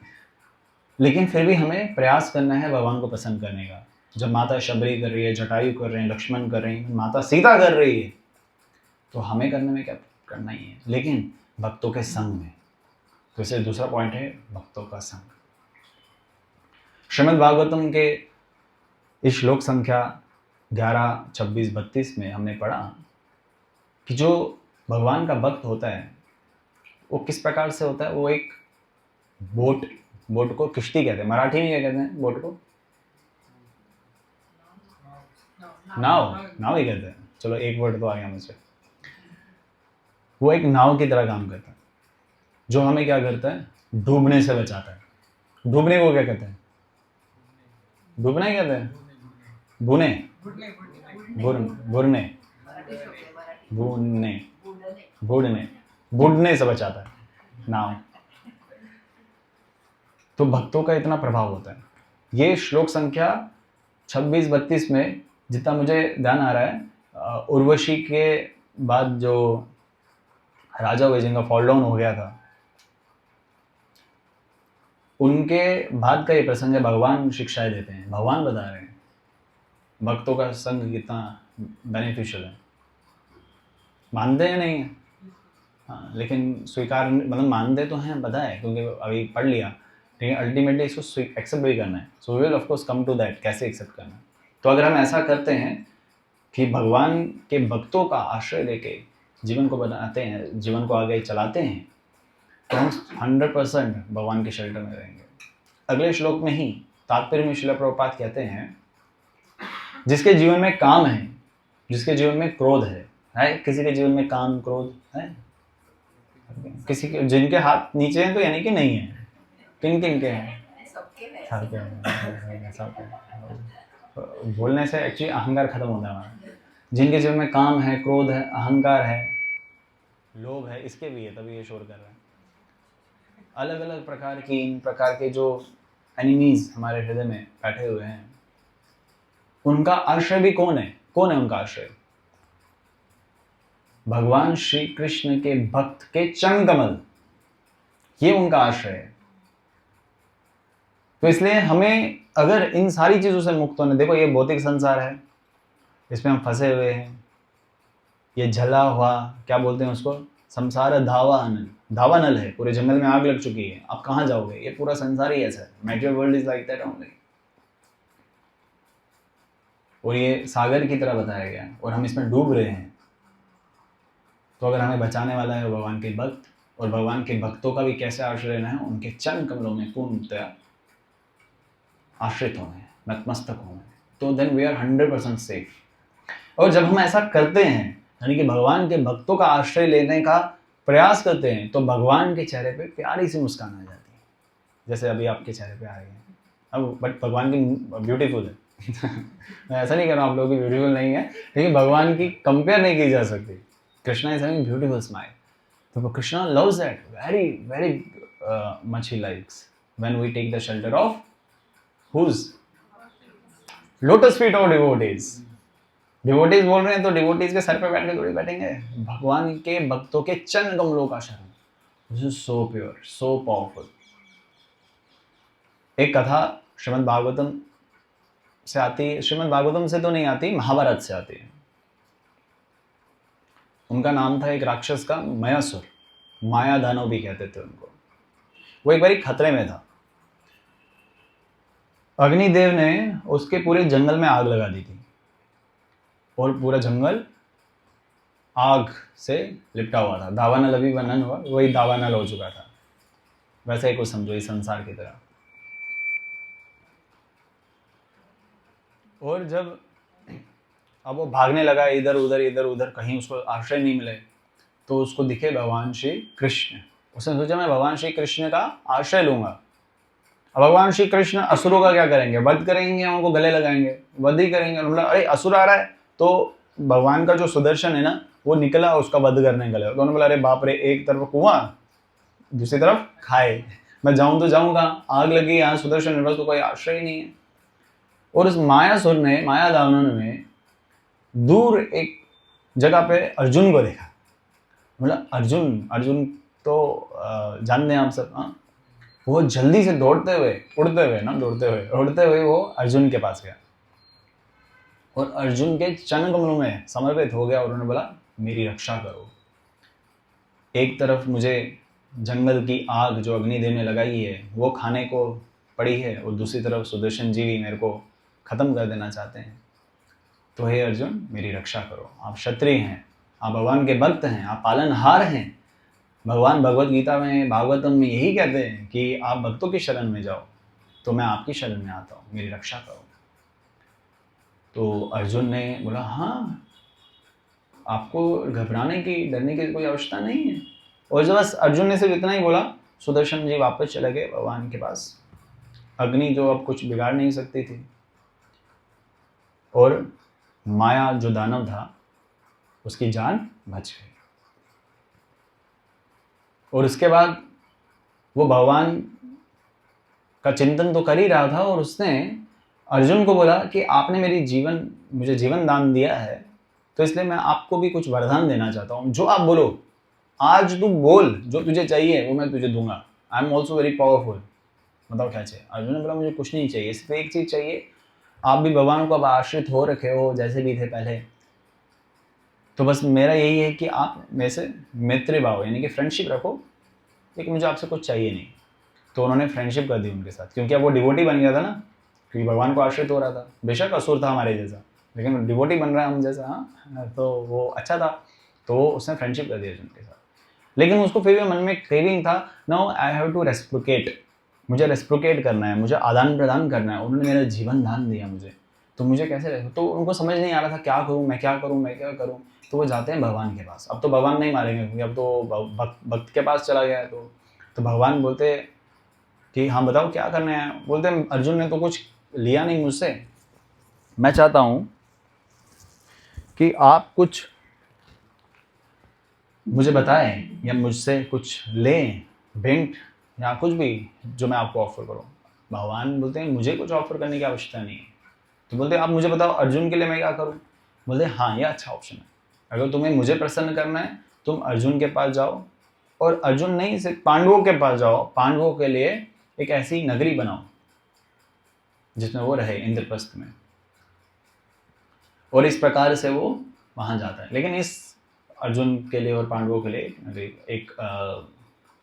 लेकिन फिर भी हमें प्रयास करना है भगवान को पसंद करने का। जब माता शबरी कर रही है, जटायु कर रहे हैं, लक्ष्मण कर रहे हैं, माता सीता कर रही है, तो हमें करने में क्या करना ही है, लेकिन भक्तों के संग में। तो इसलिए दूसरा पॉइंट है भक्तों का संग। श्रीमद् भागवतम के इस श्लोक संख्या 11, 26, 32 में हमने पढ़ा कि जो भगवान का भक्त होता है वो किस प्रकार से होता है। वो एक बोट को किश्ती कहते हैं, मराठी में क्या कहते हैं बोट को, नाव ही कहते हैं। चलो एक वर्ड तो आ गया मुझे। वो एक नाव की तरह काम करता है जो हमें क्या करता है, डूबने से बचाता है। डूबने को क्या कहते हैं, डूबना ही कहते हैं, बुने बुरने बुनने बुड़ने से बचाता है नाव। तो भक्तों का इतना प्रभाव होता है। ये श्लोक संख्या 26-32 में जितना मुझे ध्यान आ रहा है, उर्वशी के बाद जो राजा हुए जिनका फॉल डाउन हो गया था, उनके बाद का ये प्रसंग है। भगवान शिक्षाएं देते हैं, भगवान बता रहे हैं भक्तों का संग कितना बेनिफिशियल है। मानते हैं नहीं, हाँ, लेकिन स्वीकार मतलब मानते तो हैं, पता है क्योंकि अभी पढ़ लिया, लेकिन अल्टीमेटली इसको एक्सेप्ट भी करना है। So we will of course come to that, कैसे एक्सेप्ट करना है। तो अगर हम ऐसा करते हैं कि भगवान के भक्तों का आश्रय लेके जीवन को बनाते हैं, जीवन को आगे चलाते हैं, तो हम 100% भगवान के शेल्टर में रहेंगे। अगले श्लोक में ही तात्पर्य में श्रील प्रभुपाद कहते हैं जिसके जीवन में काम है, जिसके जीवन में क्रोध है किसी के जीवन में काम क्रोध है, किसी के जिनके हाथ नीचे हैं तो यानी कि नहीं है, किन किन के हैं, बोलने से एक्चुअली अहंकार खत्म होता है हमारा। जिनके जीवन में काम है, क्रोध है, अहंकार है, लोभ है, इसके भी है, तभी ये शोर कर रहा है। अलग अलग प्रकार की इन प्रकार के जो एनिमीज हमारे हृदय में बैठे हुए हैं, उनका आश्रय भी कौन है उनका आश्रय? भगवान श्री कृष्ण के भक्त के चरण कमल, ये उनका आश्रय है। तो इसलिए हमें अगर इन सारी चीजों से मुक्त होने, देखो ये भौतिक संसार है, इसमें हम फंसे हुए हैं, ये जला हुआ क्या बोलते हैं उसको, संसार धावा नल है, पूरे जंगल में आग लग चुकी है, आप कहाँ जाओगे? ये पूरा संसार ही ऐसा है। Material world is like that only. और ये सागर की तरह बताया गया और हम इसमें डूब रहे हैं। तो अगर हमें बचाने वाला है भगवान के भक्त, और भगवान के भक्तों का भी कैसे आश्रय लेना है, उनके चरण कमलों में पूर्णतया आश्रित होना है, नतमस्तक होना है, तो देन वी आर 100% सेफ। और जब हम ऐसा करते हैं, यानी कि भगवान के भक्तों का आश्रय लेने का प्रयास करते हैं, तो भगवान के चेहरे पे प्यारी सी मुस्कान आ जाती है, जैसे अभी आपके चेहरे पे आ रही है। अब बट भगवान की ब्यूटीफुल है, मैं ऐसा नहीं कह रहा हूँ आप लोगों की ब्यूटीफुल नहीं है, लेकिन भगवान की कंपेयर नहीं की जा सकती. Krishna is having beautiful smile. तो Krishna loves that very very much. He likes when we take the shelter of whose lotus feet of devotees. Devotees बोल रहे हैं तो डिवोटीज के सर पे बैठ के थोड़ी बैठेंगे. भगवान के भक्तों के चरण कमलों का शरण. This is so pure, so powerful. एक कथा श्रीमद् भागवतम से आती है. श्रीमद् भागवतम से तो नहीं आती, महाभारत से आती है. उनका नाम था एक राक्षस का, मयासुर. माया दानव भी कहते थे उनको. वो एक बारी खतरे में था. अग्निदेव ने उसके पूरे जंगल में आग लगा दी थी और पूरा जंगल आग से लिपटा हुआ था. दावानल अभी वर्णन हुआ, वही दावानल हो चुका था. वैसे ही कुछ समझो इस संसार की तरह. और जब अब वो भागने लगा इधर उधर, कहीं उसको आश्रय नहीं मिले, तो उसको दिखे भगवान श्री कृष्ण. उसने सोचा मैं भगवान श्री कृष्ण का आश्रय लूंगा. अब भगवान श्री कृष्ण असुरों का क्या करेंगे? वध करेंगे, उनको गले लगाएंगे, वध ही करेंगे. बोला अरे असुर आ रहा है, तो भगवान का जो सुदर्शन है ना वो निकला उसका वध करने गले. तो उन्होंने बोला अरे बाप रे, एक तरफ कुआं दूसरी तरफ खाए, मैं जाऊं तो जाऊंगा, आग लगी यहाँ सुदर्शन मेरे पास तो कोई आश्रय ही नहीं है. और उस मायासुर ने, माया दानव ने दूर एक जगह पे अर्जुन को देखा. मतलब अर्जुन तो जानते हैं आप सब. हाँ, वो जल्दी से उड़ते हुए वो अर्जुन के पास गया और अर्जुन के चरण कमलों में समर्पित हो गया और उन्होंने बोला मेरी रक्षा करो. एक तरफ मुझे जंगल की आग जो अग्निदेव ने लगाई है वो खाने को पड़ी है और दूसरी तरफ सुदर्शन जी भी मेरे को खत्म कर देना चाहते हैं. तो हे अर्जुन मेरी रक्षा करो. आप क्षत्रिय हैं, आप भगवान के भक्त हैं, आप पालनहार हैं. भगवान भगवत गीता में, भागवतम में यही कहते हैं कि आप भक्तों की शरण में जाओ. तो मैं आपकी शरण में आता हूँ, मेरी रक्षा करो. तो अर्जुन ने बोला हाँ, आपको घबराने की, डरने की कोई आवश्यकता नहीं है. और जब बस अर्जुन ने सिर्फ इतना ही बोला, सुदर्शन जी वापस चले गए भगवान के पास. अग्नि जो अब कुछ बिगाड़ नहीं सकती थी और माया जो दानव था उसकी जान बच गई. और उसके बाद वो भगवान का चिंतन तो कर ही रहा था और उसने अर्जुन को बोला कि आपने मुझे जीवन दान दिया है, तो इसलिए मैं आपको भी कुछ वरदान देना चाहता हूँ. जो आप बोलो, आज तू बोल, जो तुझे चाहिए वो मैं तुझे दूंगा. I am also very powerful. बताओ क्या चाहिए? अर्जुन ने बोला मुझे कुछ नहीं चाहिए, सिर्फ एक चीज़ चाहिए. आप भी भगवान को अब आश्रित हो रखे हो जैसे भी थे पहले, तो बस मेरा यही है कि आप मेरे से मैत्री भाव यानी कि फ्रेंडशिप रखो, लेकिन मुझे आपसे कुछ चाहिए नहीं. तो उन्होंने फ्रेंडशिप कर दी उनके साथ, क्योंकि अब वो डिवोटी बन गया था ना, क्योंकि भगवान को आश्रित हो रहा था. बेशक असुर था हमारे जैसा, लेकिन डिवोटी बन रहा है हम जैसा. हाँ, तो वो अच्छा था, तो उसने फ्रेंडशिप कर दी अर्जुन के साथ. लेकिन उसको फिर भी मन में क्रेविंग था, नाउ आई हैव टू रेस्प्रोकेट. मुझे रेस्प्रोकेट करना है, मुझे आदान प्रदान करना है. उन्होंने मेरा जीवन दान दिया मुझे, तो मुझे कैसे, तो उनको समझ नहीं आ रहा था क्या करूँ मैं, क्या करूँ. तो वो जाते हैं भगवान के पास. अब तो भगवान नहीं मारेंगे क्योंकि अब तो भक्त के पास चला गया है. तो भगवान बोलते कि हाँ बताओ क्या करना है. बोलते हैं अर्जुन ने तो कुछ लिया नहीं मुझसे, मैं चाहता हूँ कि आप कुछ मुझे बताएं या मुझसे कुछ लें, भेंट या कुछ भी जो मैं आपको ऑफर करूँ. भगवान बोलते हैं मुझे कुछ ऑफर करने की आवश्यकता नहीं है. तो बोलते हैं आप मुझे बताओ अर्जुन के लिए मैं क्या करूँ. बोलते हाँ ये अच्छा ऑप्शन है. अगर तुम्हें मुझे प्रसन्न करना है तुम अर्जुन के पास जाओ, और अर्जुन नहीं सिर्फ पांडवों के पास जाओ. पांडवों के लिए एक ऐसी नगरी बनाओ जिसमें वो रहे, इंद्रप्रस्थ में. और इस प्रकार से वो वहाँ जाता है. लेकिन इस अर्जुन के लिए और पांडवों के लिए एक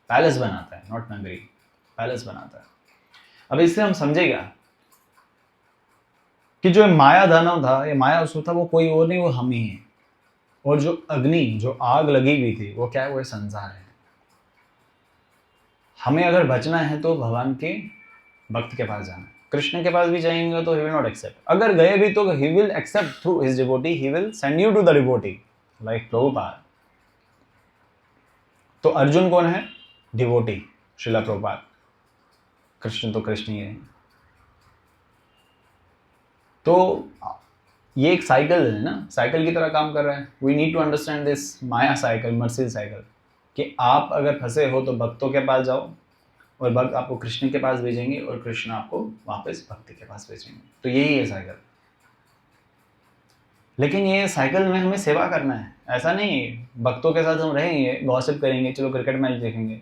पैलेस बनाता है, नॉट नगरी, पैलेस बनाता है. अब इससे हम समझेगा कि जो माया दानव था, ये माया असुर था, वो कोई और नहीं, वो हम ही हैं. और जो अग्नि, जो आग लगी हुई थी, वो क्या है, वो संसार है. हमें अगर बचना है तो भगवान के भक्त के पास जाना है. कृष्ण के पास भी जाएंगे तो ही विल नॉट एक्सेप्ट. अगर गए भी तो he will accept through his devotee, he will send you to the devotee like Prabhupada. तो अर्जुन कौन है? डिवोटी, श्रीला प्रभुपाद. कृष्ण तो कृष्ण ही है. तो ये एक साइकिल है ना, साइकिल की तरह काम कर रहा है. We need to understand this maya cycle, mercy cycle, कि आप अगर फंसे हो तो भक्तों के पास जाओ और भक्त आपको कृष्ण के पास भेजेंगे और कृष्ण आपको वापस भक्ति के पास भेजेंगे. तो यही है साइकिल. लेकिन ये साइकिल में हमें सेवा करना है. ऐसा नहीं भक्तों के साथ हम रहेंगे, गॉसिप करेंगे, चलो क्रिकेट मैच देखेंगे.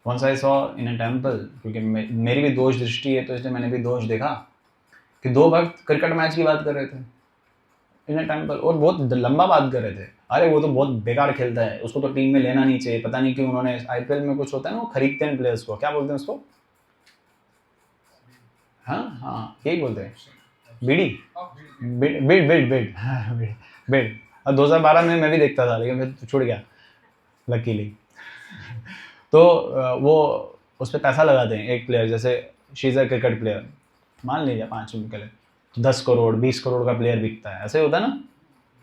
Once I saw in a temple, क्योंकि मेरी भी दोष दृष्टि है तो इसलिए मैंने भी दोष देखा कि 2 भक्त क्रिकेट मैच की बात कर रहे थे इन अ टेम्पल, और बहुत लंबा बात कर रहे थे. अरे वो तो बहुत बेकार खेलता है, उसको तो टीम में लेना नहीं चाहिए. पता नहीं क्यों उन्होंने, आईपीएल में कुछ होता है ना, वो खरीदते हैं प्लेयर्स को, क्या बोलते हैं उसको? हाँ यही बोलते हैं, बीडी, बिड बिड बिड बिड बिड. अब 2012 में मैं भी देखता था लेकिन फिर छूट गया लकीली. तो वो उस पर पैसा लगाते हैं. एक प्लेयर जैसे she is a cricket player, मान लीजिए 5 मिनट के लिए 10 करोड़ 20 करोड़ का प्लेयर बिकता है. ऐसे होता है ना,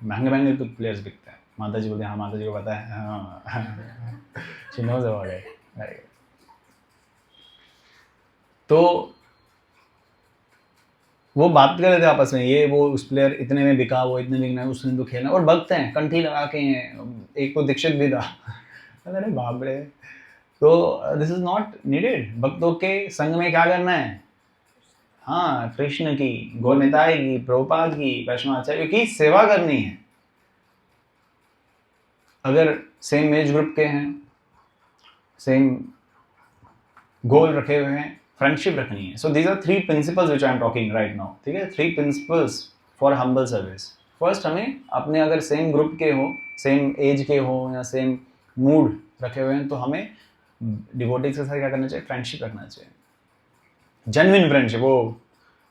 महंगे महंगे तो प्लेयर्स बिकते हैं. माता जी बोलते हैं हाँ, माता जी को पता है. हाँ शी नोज अबाउट इट. तो वो बात कर रहे थे आपस में, ये वो उस प्लेयर इतने में बिका, वो इतने बिकना है, उसने तो खेलना, और भक्त हैं, कंठी लगा के हैं. एक तो दीक्षित भी था. अरे बाप रे. तो दिस इज नॉट नीडेड. भक्तों के संग में क्या करना है? हाँ, कृष्ण की, गौरनिताई की, प्रभुपाद की, वैष्णवाचार्य की सेवा करनी है. अगर सेम एज ग्रुप के हैं, सेम गोल रखे हुए हैं, फ्रेंडशिप रखनी है. So these are 3 principles which I am talking right now. ठीक है, 3 principles for humble service. First, हमें अपने अगर सेम ग्रुप के हो, सेम एज के हो या सेम मूड रखे हुए हैं तो हमें डिवोटीज के साथ क्या करना चाहिए? फ्रेंडशिप रखना चाहिए. Genuine friendship. वो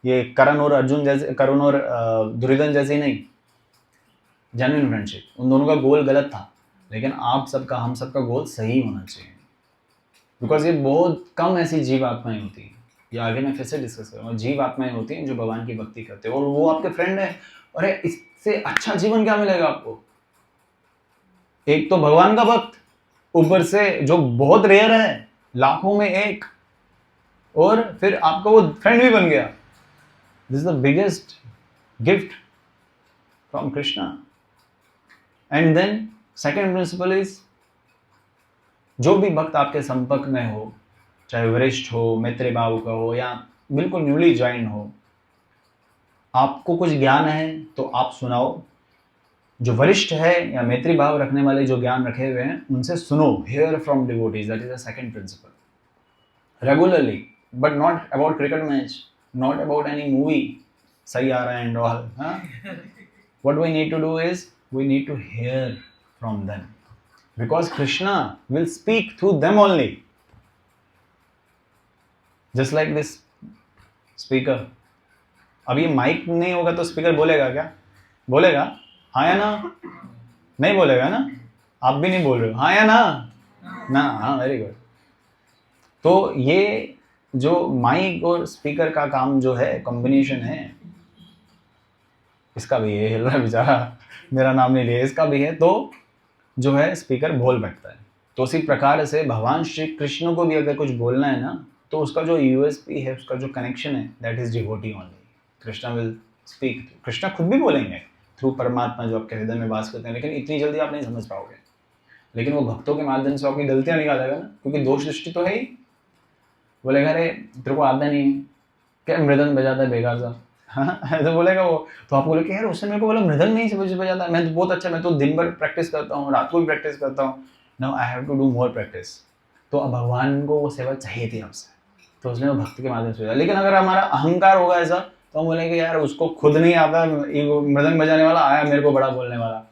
ये करण और अर्जुन जैसे, करण और दुर्योधन जैसी नहीं. Genuine friendship. उन दोनों का गोल गलत था लेकिन आप सबका, हम सबका गोल सही होना चाहिए. बिकॉज ये बहुत कम ऐसी जीव आत्माएं होती हैं, ये आगे मैं फिर से डिस्कस करूँगा. जीव आत्माएं होती हैं जो भगवान की भक्ति करते हैं और वो आपके फ्रेंड है. अरे इससे अच्छा जीवन क्या मिलेगा आपको? एक तो भगवान का भक्त, ऊपर से जो बहुत रेयर है, लाखों में एक, और फिर आपका वो फ्रेंड भी बन गया. This is the biggest gift from Krishna. And then second principle is, जो भी भक्त आपके संपर्क में हो, चाहे वरिष्ठ हो, मैत्री भाव का हो या बिल्कुल न्यूली ज्वाइन हो, आपको कुछ ज्ञान है तो आप सुनाओ. जो वरिष्ठ है या मैत्री भाव रखने वाले जो ज्ञान रखे हुए हैं उनसे सुनो. Hear from devotees, that is the second principle. Regularly, but not about cricket match, not about any movie सही आ रहा है and all. What we need to do is we need to hear from them, because Krishna will speak through them only. Just like this speaker. अब ये माइक नहीं होगा तो स्पीकर बोलेगा क्या? बोलेगा? हाँ या ना? नहीं बोलेगा ना? आप भी नहीं बोल रहे हो हाँ या ना? ना. हाँ, वेरी गुड. तो ये जो माइक और स्पीकर का काम जो है, कॉम्बिनेशन है, इसका भी है, हिल रहा बेचारा, मेरा नाम नहीं लिया, इसका भी है, तो जो है स्पीकर बोल बैठता है. तो उसी प्रकार से भगवान श्री कृष्ण को भी अगर कुछ बोलना है ना, तो उसका जो यूएसपी है, उसका जो कनेक्शन है, that is devotee only. Krishna will speak. Krishna खुद भी बोलेंगे थ्रू परमात्मा जो आपके हृदय में वास करते हैं, लेकिन इतनी जल्दी आप नहीं समझ पाओगे. लेकिन वो भक्तों के माध्यम से आपकी गलतियां निकालेगा ना, क्योंकि दोष दृष्टि तो है ही. बोलेगा अरे तेरे को आता नहीं है क्या, मृदंग बजाता है बेकार सा. हाँ, ऐसे बोलेगा वो. तो आप बोले कि यार उसने मेरे को बोला मृदंग नहीं समझ बजाता, मैं तो बहुत अच्छा, मैं तो दिन भर प्रैक्टिस करता हूँ, रात को भी प्रैक्टिस करता हूँ. Now I have to do more practice. तो अब भगवान को वो सेवा चाहिए थी हमसे, तो उसने वो भक्ति के माध्यम से भेजा. लेकिन अगर हमारा अहंकार होगा ऐसा, तो हम बोलेंगे यार उसको खुद नहीं आता, मृदंग बजाने वाला आया, मेरे को बड़ा बोलने वाला.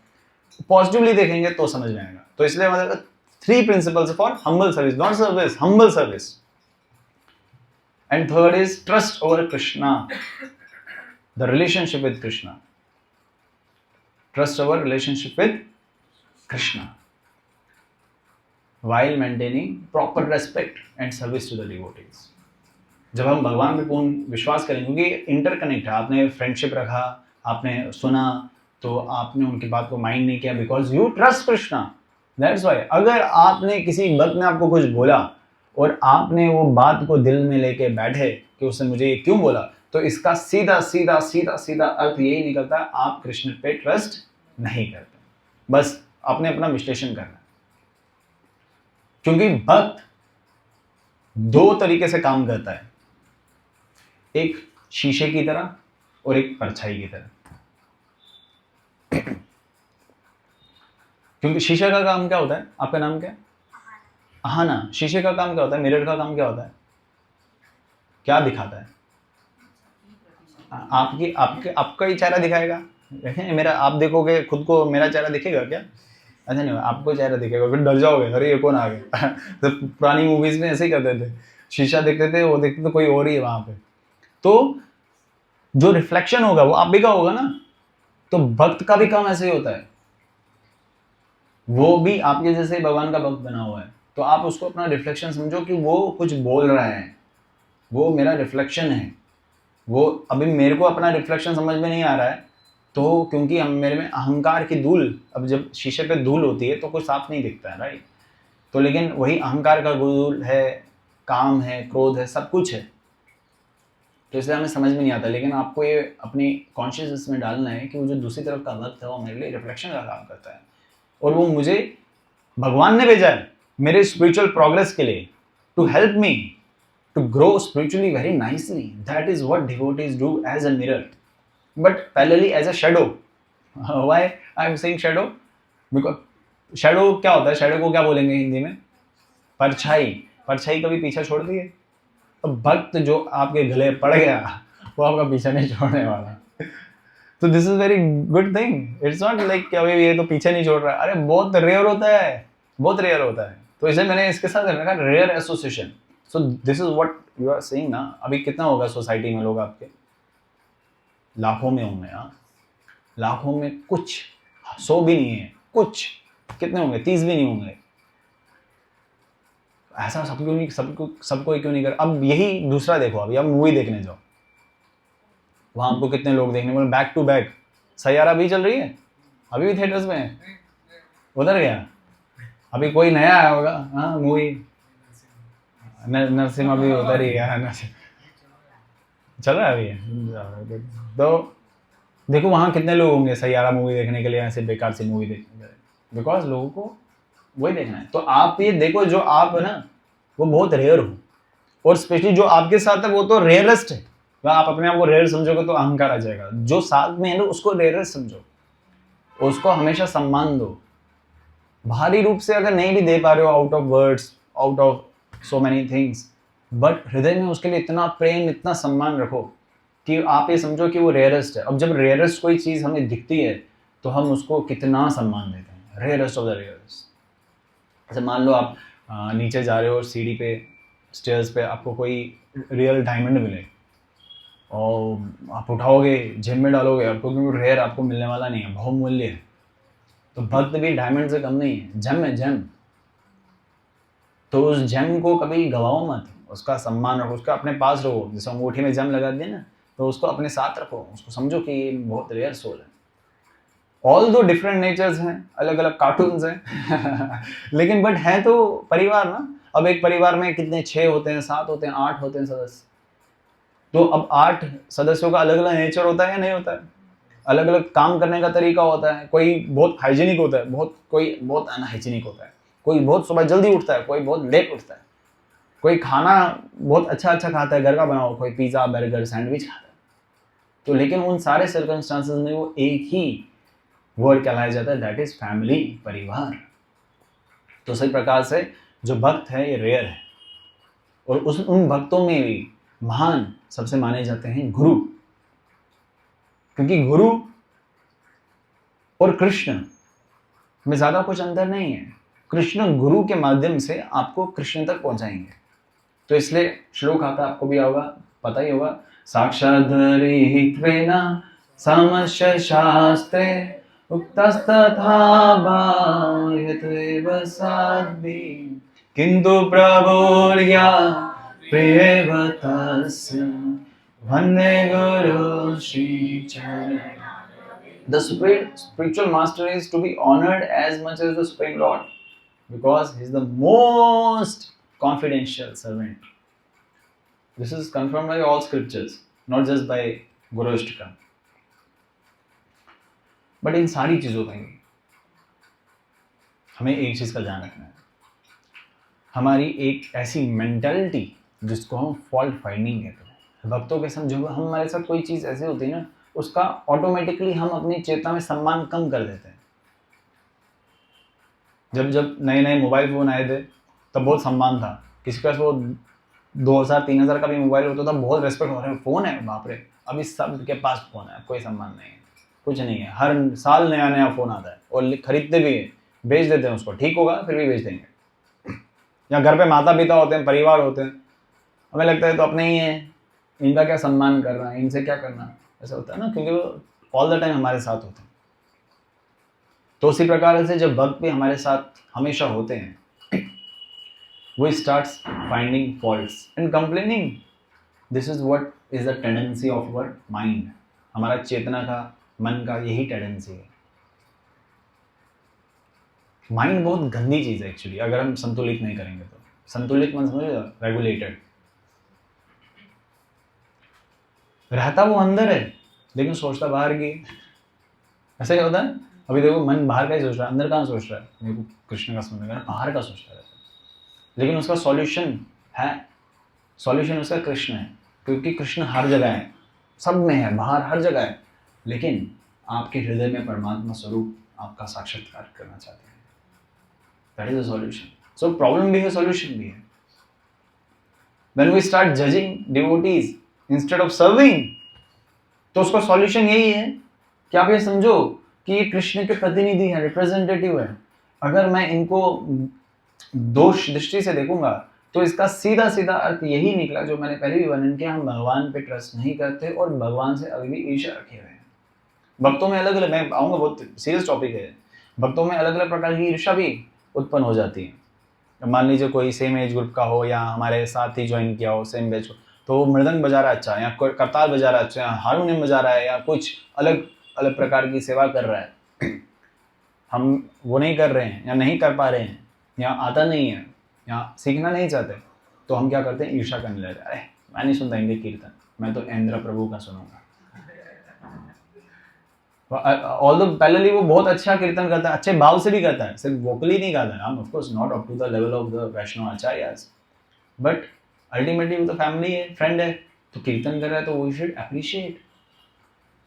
पॉजिटिवली देखेंगे तो समझ में आएगा. तो इसलिए मतलब 3 principles for humble service, not service, humble service. And third is trust over Krishna. The relationship with Krishna. Trust our relationship with Krishna while maintaining proper respect and service to the devotees. जब हम भगवान पे पूर्ण विश्वास करेंगे, क्योंकि इंटरकनेक्ट है. आपने फ्रेंडशिप रखा, आपने सुना, तो आपने उनकी बात को माइंड नहीं किया, because you trust Krishna. That's why. अगर आपने किसी भक्त ने आपको कुछ बोला और आपने वो बात को दिल में लेके बैठे कि उसने मुझे ये क्यों बोला, तो इसका सीधा सीधा सीधा सीधा अर्थ यही निकलता है, आप कृष्ण पे ट्रस्ट नहीं करते। बस आपने अपना विश्लेषण करना है। क्योंकि भक्त दो तरीके से काम करता है, एक शीशे की तरह और एक परछाई की तरह। क्योंकि शीशे का काम क्या होता है? आपका नाम क्या है? अहाना। शीशे का काम क्या होता है? मिरर का काम क्या होता है? क्या दिखाता है? आपकी आपके आपका ही चेहरा दिखाएगा। मेरा आप देखोगे खुद को, मेरा चेहरा दिखेगा क्या? अच्छा नहीं, आपको चेहरा दिखेगा, फिर डर जाओगे, अरे ये कौन आ गया। तो पुरानी मूवीज में ऐसे ही करते थे, शीशा देखते थे, वो देखते थे कोई और ही है वहां पे, तो जो रिफ्लेक्शन होगा वो आप भी का होगा ना। तो भक्त का भी काम ऐसे ही होता है, वो भी आपके जैसे भगवान का भक्त बना हुआ है। तो आप उसको अपना रिफ्लेक्शन समझो कि वो कुछ बोल रहा है, वो मेरा रिफ्लेक्शन है। वो अभी मेरे को अपना रिफ्लेक्शन समझ में नहीं आ रहा है, तो क्योंकि हम मेरे में अहंकार की धूल, अब जब शीशे पे धूल होती है तो कुछ साफ नहीं दिखता है, राइट। तो लेकिन वही अहंकार का धूल है, काम है, क्रोध है, सब कुछ है, तो इसलिए हमें समझ में नहीं आता। लेकिन आपको ये अपनी कॉन्शियसनेस में डालना है कि वो जो दूसरी तरफ का भक्त है वो मेरे लिए रिफ्लेक्शन का काम करता है, और वो मुझे भगवान ने भेजा है मेरे स्पिरिचुअल प्रोग्रेस के लिए, to help me to grow spiritually very nicely. That is what devotees do as a mirror, but parallelly as a shadow. Why I am saying shadow? Because shadow क्या होता है? shadow को क्या बोलेंगे हिंदी में? परछाई। परछाई कभी पीछा छोड़ दी है? तो भक्त जो आपके गले पड़ गया वो आपका पीछा नहीं छोड़ने वाला। तो this is very good thing. It's not like कि अभी ये तो पीछे नहीं छोड़ रहा है, अरे बहुत रेयर होता है, बहुत रेयर होता है। तो इसलिए मैंने इसके साथ रखा rare association. So this is what you are saying ना। अभी कितना होगा सोसाइटी में लोग आपके? लाखों में होंगे। हाँ, लाखों में कुछ 100 भी नहीं है, कुछ कितने होंगे? 30 भी नहीं होंगे। ऐसा सबको नहीं, सबको क्यों नहीं कर? अब यही दूसरा देखो, अभी आप मूवी देखने जाओ, वहां आपको कितने लोग देखने को, बैक टू बैक। सैयारा भी चल रही है, अभी भी थिएटर्स में है, उधर गया। अभी कोई नया आया होगा, हाँ मूवी नरसिम्हा भी उधर ही है, चल रहा है अभी। तो देखो वहाँ कितने लोग होंगे सैयारा मूवी देखने के लिए, ऐसे बेकार सी मूवी देखने के लिए, बिकॉज लोगों को वही देखना है। तो आप ये देखो, जो आप है ना वो बहुत रेयर हो, और स्पेशली जो आपके साथ है वो तो रेयरेस्ट है। तो आप अपने आप को रेयर समझोगे तो अहंकार आ जाएगा। जो साथ में है ना उसको रेयरेस्ट समझो, उसको हमेशा सम्मान दो। बाहरी रूप से अगर नहीं भी दे पा रहे हो, out of words, out of so many things, but हृदय में उसके लिए इतना प्रेम, इतना सम्मान रखो कि आप ये समझो कि वो रेयरेस्ट है। अब जब रेयरेस्ट कोई चीज़ हमें दिखती है तो हम उसको कितना सम्मान देते हैं, रेयरेस्ट ऑफ द रेयरेस्ट। जैसे मान लो आप नीचे जा रहे हो और सीढ़ी पे, स्टेयर्स पे आपको कोई रियल डायमंड मिले, और आप उठाओगे, जेब में डालोगे, आपको क्योंकि रेयर आपको मिलने वाला नहीं है, बहुमूल्य है। तो भक्त भी डायमंड से कम नहीं है, जेम है, जेम। तो उस जेम को कभी गवाओ मत, उसका सम्मान रखो, उसका अपने पास रखो। जैसे अंगूठी में जेम लगा दिए ना, तो उसको अपने साथ रखो, उसको समझो कि ये बहुत रेयर सोल है। ऑल दो डिफरेंट नेचर्स हैं, अलग अलग कार्टून्स हैं लेकिन बट है तो परिवार ना। अब एक परिवार में कितने, 6 होते हैं, 7 होते हैं, 8 होते हैं सदस्य। तो अब 8 सदस्यों का अलग अलग नेचर होता है या नहीं होता है? अलग अलग काम करने का तरीका होता है। कोई बहुत हाइजीनिक होता है, कोई बहुत अनहाइजीनिक होता है। कोई बहुत सुबह जल्दी उठता है, कोई बहुत लेट उठता है। कोई खाना बहुत अच्छा खाता है, घर का बनाओ, कोई पिज़्ज़ा, बर्गर, सैंडविच खाता है। तो लेकिन उन सारे सर्कमस्टांसेस में वो एक ही वर्ड कहलाया जाता है, दैट इज फैमिली, परिवार। तो इसी प्रकार से जो भक्त है ये रेयर है, और उन भक्तों में भी महान सबसे माने जाते हैं गुरु। क्योंकि गुरु और कृष्ण में ज़्यादा कुछ अंतर नहीं है। कृष्ण गुरु के माध्यम से आपको कृष्ण तक पहुंचाएंगे। तो इसलिए श्लोक आता है, आपको भी होगा, पता ही होगा, साक्षादरित्वेन समस्य शास्त्रे उक्तस्तथा भायतेव साध्वी किंतु प्रभुर्या प्रियेव तस्य वन्दे गुरु श्री चरण। The spiritual master is to be honored as much as the Supreme Lord, because he is the most confidential servant. This is confirmed by all scriptures. Not just by Gurvashtakam. But in सारी चीज़ों में हमें एक चीज़ का ध्यान रखना है, हमारी एक ऐसी मेंटालिटी जिसको हम फॉल्ट फाइंडिंग कहते हैं। भक्तों के साथ जो हमारे साथ कोई चीज़ ऐसी होती है ना, उसका ऑटोमेटिकली हम अपनी चेतना में सम्मान कम कर देते हैं। जब जब नए नए मोबाइल फ़ोन आए थे तब बहुत सम्मान था, किसी के पास वो 2000-3000 का भी मोबाइल होता था, बहुत रेस्पेक्ट हो रहा है, फ़ोन है बाप रे। अभी सब के पास फ़ोन है, कोई सम्मान नहीं है, कुछ नहीं है। हर साल नया नया फ़ोन आता है और खरीदते भी हैं, बेच देते हैं उसको, ठीक होगा फिर भी बेच देंगे। या घर पे माता पिता होते हैं, परिवार होते हैं, हमें लगता है तो अपने ही हैं, इनका क्या सम्मान करना है, इनसे क्या करना, ऐसा होता है ना, क्योंकि वो ऑल द टाइम हमारे साथ होते हैं। तो उसी प्रकार से जब भक्त भी हमारे साथ हमेशा होते हैं, we starts finding faults and complaining. This is what is the tendency of our mind. हमारा चेतना का, मन का यही टेंडेंसी है। माइंड बहुत गंदी चीज़ है एक्चुअली, अगर हम संतुलित नहीं करेंगे तो। संतुलित मन समझो, रेगुलेटेड रहता वो अंदर है लेकिन सोचता बाहर की। ऐसा ही होता है। अभी देखो, मन बाहर का ही सोच रहा है, अंदर कहाँ सोच रहा है, मेरे को कृष्ण का समझ में, बाहर का सोचता रहता है। लेकिन उसका सॉल्यूशन है, सॉल्यूशन उसका कृष्ण है, क्योंकि कृष्ण हर जगह है, सब में है, बाहर हर जगह है। लेकिन आपके हृदय में परमात्मा स्वरूप आपका साक्षात्कार करना चाहते हैं। That is the solution. So problem भी है, सॉल्यूशन भी है। When we start judging devotees instead of serving, तो उसका सॉल्यूशन यही है कि आप ये समझो कि ये कृष्ण के प्रतिनिधि है, रिप्रेजेंटेटिव है। अगर मैं इनको दोष दृष्टि से देखूंगा तो इसका सीधा सीधा अर्थ यही निकला जो मैंने पहले भी वर्णन किया, हम भगवान पे ट्रस्ट नहीं करते और भगवान से अभी भी ईर्ष्या रखे हुए हैं। भक्तों में अलग अलग, मैं आऊँगा, बहुत सीरियस टॉपिक है, भक्तों में अलग अलग प्रकार की ईर्ष्या भी उत्पन्न हो जाती है। मान लीजिए कोई सेम एज ग्रुप का हो या हमारे साथ ही ज्वाइन किया हो सेम बैच हो, तो वो मृदंग बजा रहा है अच्छा, या कोई करताल बजा रहा है अच्छा, या हारमोनियम बजा रहा है, या कुछ अलग अलग प्रकार की सेवा कर रहा है, हम वो नहीं कर रहे हैं या नहीं कर पा रहे हैं या आता नहीं है या सीखना नहीं चाहते, तो हम क्या करते हैं, ईर्ष्या करने लगे। अरे मैं नहीं सुनता इनके कीर्तन, मैं तो इंद्र प्रभु का सुनूंगा। ऑल्दो पैरेलली वो बहुत अच्छा कीर्तन करता है, अच्छे भाव से भी करता है, सिर्फ वोकली नहीं गाता है, of course not up to the level of the Vaishnava acharyas, but ultimately वो तो फैमिली है, फ्रेंड है, तो कीर्तन कर रहा है तो we should appreciate,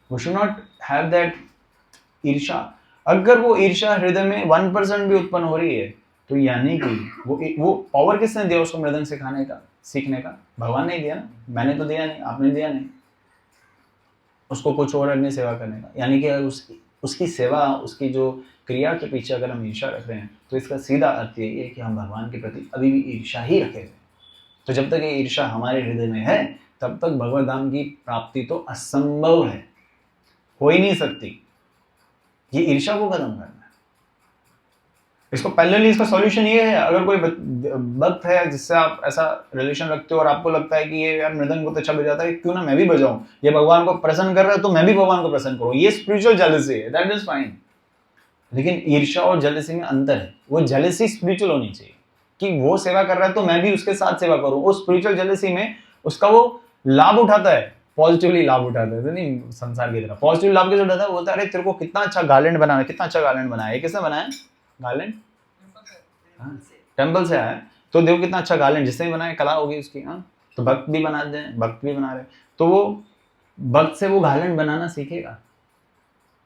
we should not have that ईर्ष्या। अगर वो ईर्ष्या हृदय में 1% भी उत्पन्न हो रही है तो यानी कि वो पावर किसने दिया उसको मृदंग सिखाने का, सीखने का? भगवान नहीं दिया ना, मैंने तो दिया नहीं, आपने दिया नहीं, उसको कुछ और अन्य सेवा करने का। यानी कि उसकी सेवा, उसकी जो क्रिया के पीछे अगर हम ईर्ष्या रख रहे हैं तो इसका सीधा अर्थ यही है कि हम भगवान के प्रति अभी भी ईर्ष्या ही रखे हुए। तो जब तक ये ईर्ष्या हमारे हृदय में है तब तक भगवत धाम की प्राप्ति तो असंभव है, हो ही नहीं सकती। ये ईर्ष्या को खत्म करना है। इसको पैरेलली इसका सॉल्यूशन ये है, अगर कोई भक्त है जिससे आप ऐसा रिलेशन रखते हो और आपको लगता है कि ये यार मृदंग बहुत अच्छा बजाता है, क्यों ना मैं भी बजाऊं, ये भगवान को प्रसन्न कर रहा है तो मैं भी भगवान को प्रसन्न करूं, ये स्पिरिचुअल जेलसी है, दैट इज फाइन। लेकिन ईर्ष्या और जेलसी में अंतर है। वो जेलसी स्पिरिचुअल होनी चाहिए कि वो सेवा कर रहा है तो मैं भी उसके साथ सेवा करूं। वो स्पिरिचुअल जेलसी में उसका वो लाभ उठाता है, पॉजिटिवली लाभ उठाता है, नहीं संसार की तरह पॉजिटिव लाभ कैसे उठाता है, बोलता है अरे तेरे को कितना अच्छा गार्लैंड बनाना, कितना अच्छा गार्लैंड बनाया है, किसने बनाया गार्लैंड? टेम्पल से आया है, तो देखो कितना अच्छा गार्लैंड, जिसने भी बनाया कला होगी उसकी। हाँ, तो भक्त भी बना दे, भक्त भी बना रहे, तो वो भक्त से वो गार्लैंड बनाना सीखेगा,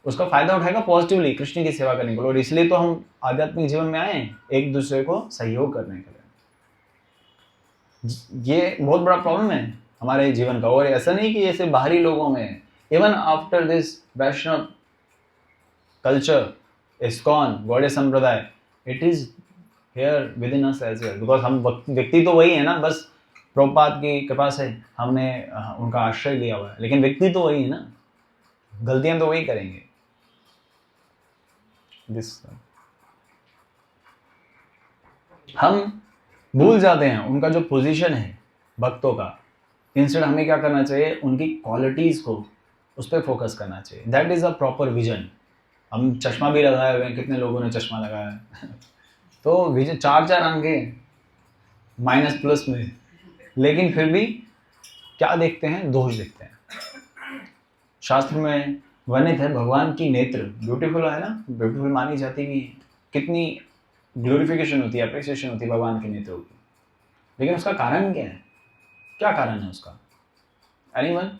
उसका फायदा उठाएगा पॉजिटिवली कृष्ण की सेवा करने के लिए। और इसलिए तो हम आध्यात्मिक जीवन में आए, एक दूसरे को सहयोग करने के लिए। ये बहुत बड़ा प्रॉब्लम है हमारे जीवन का। और ऐसा नहीं कि ऐसे बाहरी लोगों में, even after this Vaishnava culture, ISKCON, Gaudiya Sampradaya, it is here within us as well, because हम व्यक्ति तो वही है ना, बस प्रभुपाद की कृपा से हमने उनका आश्रय लिया हुआ है, लेकिन व्यक्ति तो वही है ना, गलतियां तो वही करेंगे। हम भूल जाते हैं उनका जो पोजीशन है भक्तों का। इंस्टेड हमें क्या करना चाहिए, उनकी क्वालिटीज को उस पर फोकस करना चाहिए। That is a proper vision. हम चश्मा भी लगाए हुए हैं, कितने लोगों ने चश्मा लगाया है तो विजन 4 आंखें माइनस प्लस में, लेकिन फिर भी क्या देखते हैं, दोष देखते हैं। शास्त्र में वर्णित है भगवान की नेत्र ब्यूटीफुल है ना, ब्यूटीफुल मानी जाती भी है। कितनी ग्लोरिफिकेशन होती है, अप्रिसिएशन होती है भगवान के नेत्रों की। लेकिन उसका कारण क्या है? क्या कारण है उसका? एनीवन?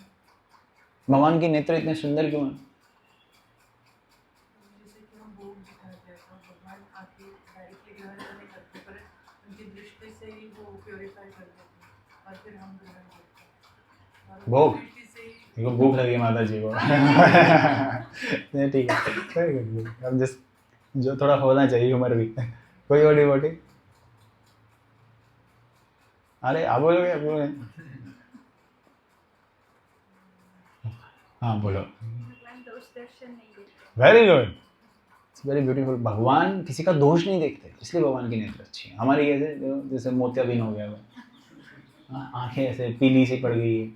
भगवान के नेत्र इतने सुंदर क्यों हैं? जैसे कि हम भोग दिखाते हैं तो भगवान आके डायरेक्टली ग्रहण तो नहीं करते, पर उनकी दृष्टि से ही वो प्योरीफाई कर देते हैं और फिर हम ग्रहण करते हैं। और उनकी भोग? दृष्टि से ही देखो भूख लगी माता जी को। नहीं ठीक है, वेरी गुड। अब जिस जो थोड़ा होना चाहिए उम्र भी। कोई और डिवोटी? अरे आप बोलोगे, आप बोलोगे? हाँ बोलो। भगवान दोष दर्शन नहीं देते। Very good, it's very beautiful. भगवान किसी का दोष नहीं देखते, इसलिए भगवान की नेत्र अच्छी है। हमारी ऐसे जैसे मोतियाबिंद हो गया, आंखें ऐसे पीली सी पड़ गई है,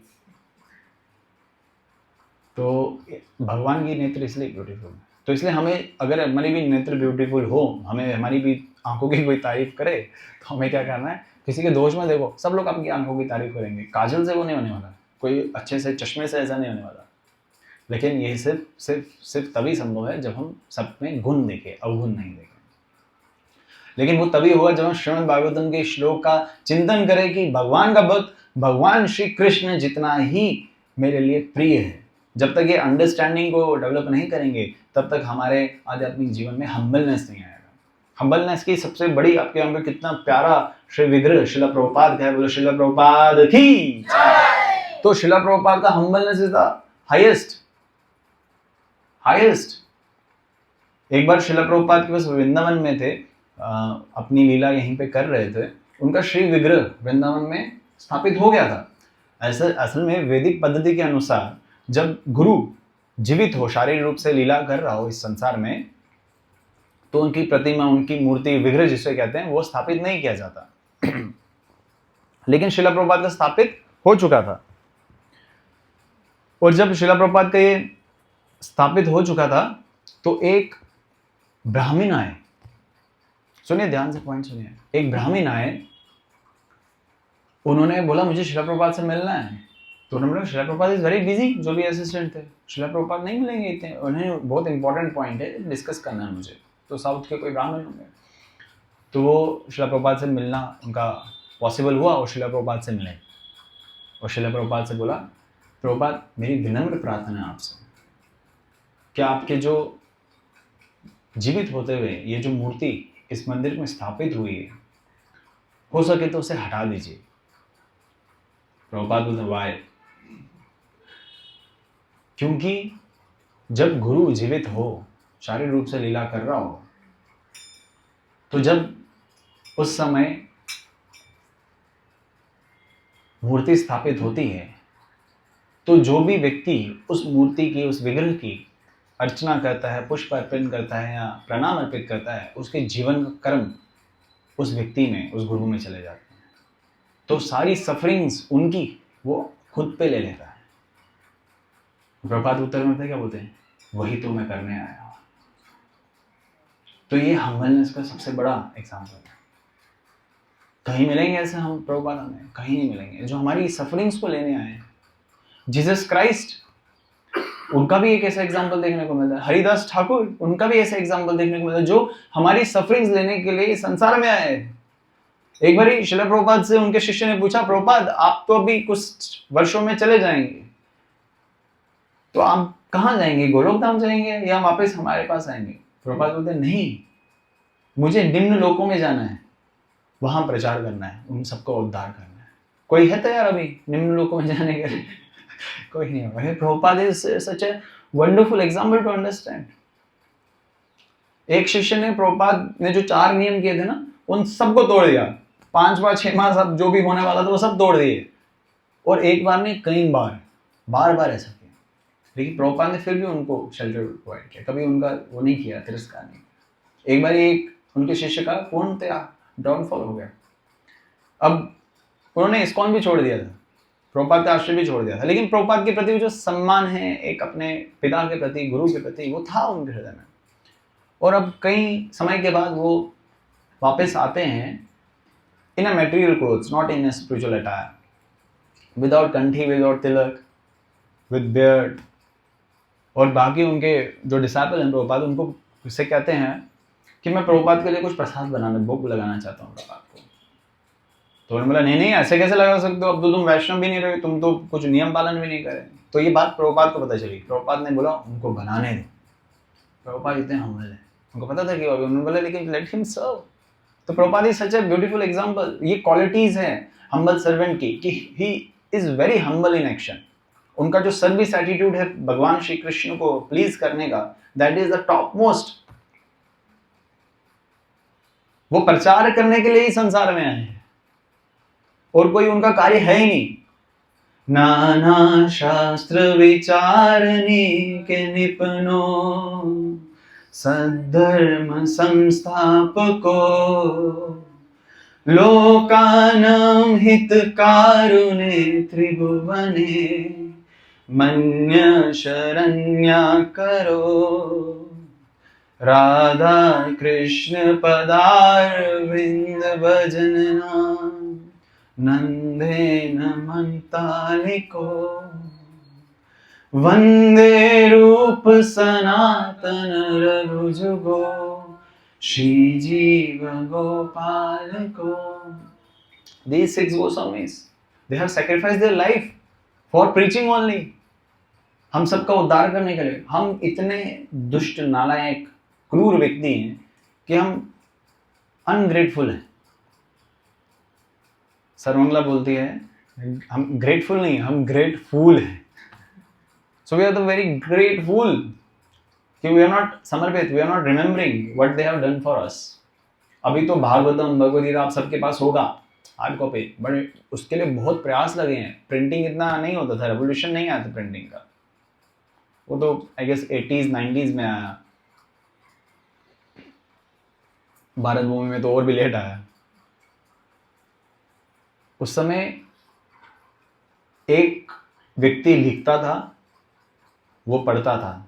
तो भगवान की नेत्र इसलिए ब्यूटीफुल है। तो इसलिए हमें, अगर हमारी भी नेत्र ब्यूटीफुल हो, हमें हमारी भी आंखों की कोई तारीफ करे, तो हमें क्या करना है? किसी के दोष में देखो, सब लोग आपकी आंखों की तारीफ करेंगे, काजल से वो नहीं होने वाला, कोई अच्छे से चश्मे से ऐसा नहीं होने वाला। लेकिन ये सिर्फ तभी संभव है जब हम सब में गुण देखें, अवगुण नहीं देखें। लेकिन वो तभी होगा जब हम श्रीमद् भागवतम के श्लोक का चिंतन करें कि भगवान का भक्त भगवान श्री कृष्ण जितना ही मेरे लिए प्रिय है। जब तक ये अंडरस्टैंडिंग को डेवलप नहीं करेंगे, तब तक हमारे आध्यात्मिक जीवन में हम्बलनेस नहीं आएगा। हम्बलनेस की सबसे बड़ी, आपके यहाँ पे कितना प्यारा श्री विग्रह शिला प्रभुपाद का है, बोलो शिला प्रभुपाद की। तो शिला प्रभुपाद का हम्बलनेस इज द हाईएस्ट। एक बार शिला प्रभुपाद के पास वृंदावन में थे, अपनी लीला यहीं पे कर रहे थे, उनका श्री विग्रह वृंदावन में स्थापित हो गया था। असल में वैदिक पद्धति के अनुसार जब गुरु जीवित हो, शारीरिक रूप से लीला कर रहा हो इस संसार में, तो उनकी प्रतिमा, उनकी मूर्ति, विग्रह जिसे कहते हैं, वो स्थापित नहीं किया जाता। लेकिन शिला प्रभुपाद का स्थापित हो चुका था। और जब शिला प्रभुपाद का ये स्थापित हो चुका था, तो एक ब्राह्मण आए, सुनिए ध्यान से पॉइंट सुनिए। एक ब्राह्मण आए, उन्होंने बोला मुझे शिला प्रभुपाद से मिलना है। तो उन्होंने बोला शिला प्रभुपाद इज वेरी बिजी, जो भी असिस्टेंट थे, शिला प्रभुपाद नहीं मिलेंगे इतने, उन्हें बहुत इंपॉर्टेंट पॉइंट है, डिस्कस करना है मुझे। तो साउथ के कोई ब्राह्मण होंगे, तो वो शिला प्रभुपाद से मिलना उनका पॉसिबल हुआ और शिला प्रभुपाद से मिले। और शिला प्रभुपाद से बोला, प्रभुपाद मेरी विनम्र प्रार्थना है आपसे, क्या आपके जो जीवित होते हुए ये जो मूर्ति इस मंदिर में स्थापित हुई है, हो सके तो उसे हटा दीजिए। प्रभुपाद बोलते वाई? क्योंकि जब गुरु जीवित हो, शारीरिक रूप से लीला कर रहा हो, तो जब उस समय मूर्ति स्थापित होती है, तो जो भी व्यक्ति उस मूर्ति की, उस विग्रह की अर्चना करता है, पुष्प अर्पण करता है या प्रणाम अर्पित करता है, उसके जीवन का कर्म उस व्यक्ति में, उस गुरु में चले जाते हैं। तो सारी सफरिंग्स उनकी वो खुद पे ले लेता है। प्रभुपाद उत्तर में क्या बोलते हैं? वही तो मैं करने आया हूँ। तो ये हम्बलनेस का सबसे बड़ा एग्जाम्पल है। कहीं मिलेंगे ऐसे हम प्रभुपाद में? कहीं नहीं मिलेंगे। जो हमारी सफरिंग्स को लेने आए हैं, जीसस क्राइस्ट, उनका भी एक ऐसा एग्जाम्पल देखने को मिलता है। हरिदास ठाकुर, उनका भी ऐसा एग्जाम्पल देखने को मिलता है, जो हमारी सफरिंग्स लेने के लिए संसार में आए हैं। एक बार शिला प्रभुपाद से उनके शिष्य ने पूछा, प्रभुपाद आप तो अभी कुछ वर्षों में चले जाएंगे, तो आप कहाँ जाएंगे? गोलोक धाम जाएंगे या वापस हमारे पास आएंगे? प्रभुपाद बोलते नहीं, मुझे निम्न लोकों में जाना है, वहां प्रचार करना है, उन सबको उद्धार करना है। कोई है तैयार अभी निम्न लोकों में जाने के लिए? कोई नहीं है। Prabhupada is such a wonderful example to understand. एक शिष्य ने, प्रभुपाद ने जो 4 नियम किए थे ना, उन सबको तोड़ दिया। 5 बार 6 माह सब जो भी होने वाला था वो सब तोड़ दिए। और एक बार नहीं, कई बार ऐसा किया। लेकिन प्रभुपाद ने फिर भी उनको शेल्टर प्रोवाइड किया, कभी उनका वो नहीं किया, तिरस्कार नहीं। एक बार एक उनके शिष्य का पूर्णतया डाउनफॉल हो गया। अब उन्होंने इस्कॉन भी छोड़ दिया था, प्रभुपाद का आश्रय भी छोड़ दिया था, लेकिन प्रभुपाद के प्रति जो सम्मान है एक अपने पिता के प्रति, गुरु के प्रति, वो था उनके हृदय में। और अब कई समय के बाद वो वापस आते हैं in a material clothes, not in a spiritual attire, without kanthi, without tilak, with beard, और बाकी उनके जो डिसाइपल हैं प्रभुपाद, उनको उससे कहते हैं कि मैं प्रभुपाद के लिए कुछ प्रसाद बनाना, भोग लगाना चाहता हूँ प्रभुपाद को। तो उन्होंने बोला नहीं नहीं, ऐसे कैसे लगा सकते हो, अब तो तुम वैष्णव भी नहीं रहे, तुम तो कुछ नियम पालन भी नहीं करे। तो ये बात प्रभुपाद को पता चली। प्रभुपाद ने बोला उनको बनाने दो। प्रभुपाद इतने हम्बल है, उनको पता था कि उन्होंने बोला लेकिन लेट हिम सर्व। तो Prabhupada is such a beautiful example. ये क्वालिटीज हैं हम्बल सर्वेंट की कि he is very humble in action. उनका जो सर्विस एटीट्यूड है भगवान श्री कृष्ण को प्लीज करने का, that is the top most. वो प्रचार करने के लिए ही संसार में आए हैं और कोई उनका कार्य है ही नहीं। नाना शास्त्र विचारने के निपुणो, सद्धर्म संस्थापको, लोकानां हितकारुणे त्रिभुवने, मन्य शरण्या करो, राधा कृष्ण पदारविंद भजनना, नंदेन मंतालिको, वंदे रूप सनातन रघुजुगो, श्री जीव गोपाल को। These 6 Goswamis, they have sacrificed their life for preaching only. हम सबका उद्धार करने के लिए। हम इतने दुष्ट, नालायक, क्रूर व्यक्ति हैं कि हम अनग्रेटफुल हैं। सर्वमंगला बोलती है हम ग्रेटफुल नहीं, हम ग्रेटफुल हैं। So we are the very grateful कि वी आर नॉट समर्पित, we are not remembering what they have done for us. अभी तो भागवतम, भगवद गीता आप सबके पास होगा हार्ड कॉपी, बट उसके लिए बहुत प्रयास लगे हैं। प्रिंटिंग इतना नहीं होता था, रेवोल्यूशन नहीं आया था प्रिंटिंग का, वो तो आई गेस 80s 90s में आया। भारत भूमि में तो और भी लेट आया। उस समय एक व्यक्ति लिखता था, वो पढ़ता था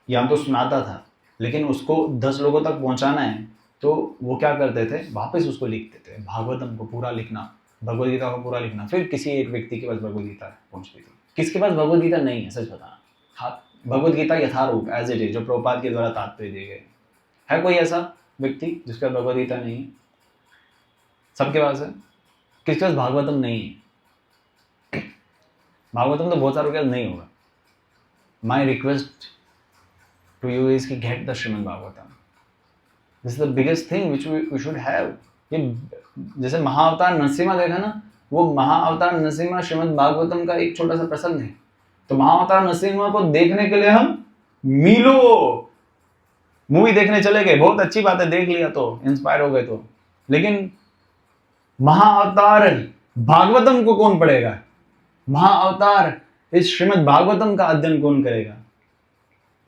या तो सुनाता था, लेकिन उसको 10 लोगों तक पहुंचाना है तो वो क्या करते थे, वापस उसको लिखते थे। भागवतम को पूरा लिखना, भगवद गीता को पूरा लिखना, फिर किसी एक व्यक्ति के पास भगवद गीता पहुंचती थी। किसके पास भगवद गीता नहीं है सच बताना? हाँ, Bhagavad Gita Yatharoop as it is, जो प्रभुपाद के द्वारा तात्पर्य दिए गए। है कोई ऐसा व्यक्ति जिसके पास भगवद गीता नहीं है? सबके पास है। किसके पास भागवतम नहीं है? भागवतम तो बहुत सारों के पास नहीं होगा। My request to you is कि get the Shrimad Bhagavatam. This is the biggest thing which we should have. ये जैसे महाअवतार नरसिम्हा देखा ना, वो महाअवतार नरसिम्हा श्रीमद् भागवतम का एक छोटा सा प्रसंग है। तो महाअवतार नरसिम्हा को देखने के लिए हम मीलों मूवी देखने चले गए। बहुत अच्छी बात है, देख लिया तो इंस्पायर हो गए तो, लेकिन महाअवतार भागवतम को कौन पढ़ेगा? महाअवतार इस श्रीमद् भागवतम का अध्ययन कौन करेगा?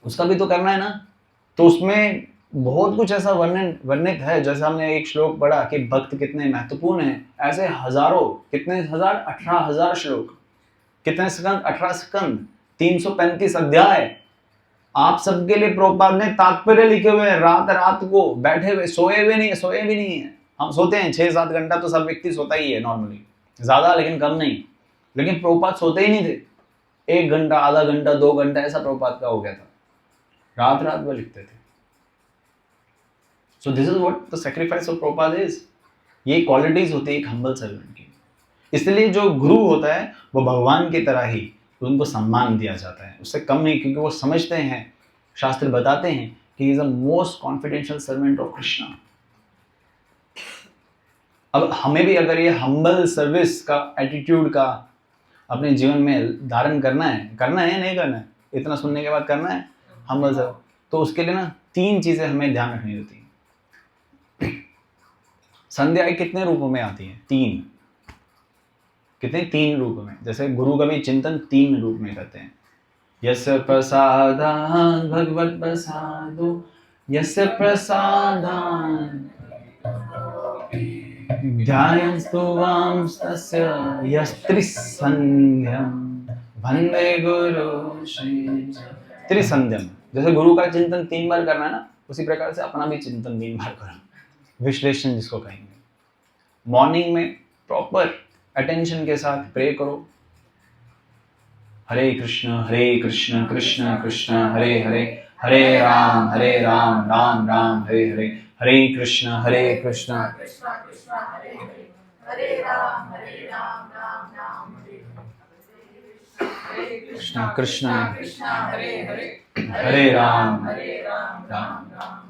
उसका भी तो करना है ना। तो उसमें बहुत कुछ ऐसा वर्णित है। जैसे हमने एक श्लोक पढ़ा कि भक्त कितने महत्वपूर्ण हैं, ऐसे हजारों, कितने हजार, 18,000 श्लोक, कितने स्कंद, 18 स्कंद, 335 अध्याय। आप सबके लिए प्रभुपाद ने तात्पर्य लिखे हुए हैं। रात रात को बैठे हुए, सोए भी नहीं है। हम सोते हैं 6-7 घंटा, तो सब व्यक्ति सोता ही है नॉर्मली, ज्यादा लेकिन कम नहीं। लेकिन प्रभुपाद सोते ही नहीं थे। 1 घंटा, आधा घंटा, 2 घंटा ऐसा प्रभुपाद का हो गया था। रात रात वो लिखते थे। सो this is what the sacrifice of Prabhupada is. ये क्वालिटीज होती है एक हम्बल सर्वेंट की। इसलिए जो गुरु होता है वो भगवान की तरह ही उनको सम्मान दिया जाता है, उससे कम नहीं, क्योंकि वो समझते हैं, शास्त्र बताते हैं कि he is the most confidential servant of Krishna. अब हमें भी अगर ये हम्बल सर्विस का एटीट्यूड का अपने जीवन में धारण करना है नहीं करना है, इतना सुनने के बाद करना है हम्बल सर्विस, तो उसके लिए ना 3 चीजें हमें ध्यान रखनी होती हैं। संध्याएं कितने रूपों में आती हैं? 3 रूप में। जैसे गुरु का भी चिंतन 3 रूप में करते हैं। यस्य प्रसादान भगवत प्रसादो, यस्य प्रसादान ध्यायन्तु वांस्तस्य यस्त्रिसन्ध्यं वन्दे गुरु श्री। त्रिसन्ध्यम, जैसे गुरु का चिंतन 3 बार करना है ना, उसी प्रकार से अपना भी चिंतन 3 बार करो। विश्लेषण जिसको कहेंगे। मॉर्निंग में प्रॉपर अटेंशन के साथ प्रे करो। हरे कृष्ण कृष्ण कृष्ण हरे हरे, हरे राम राम राम हरे हरे, हरे कृष्ण कृष्ण कृष्ण कृष्ण हरे राम राम।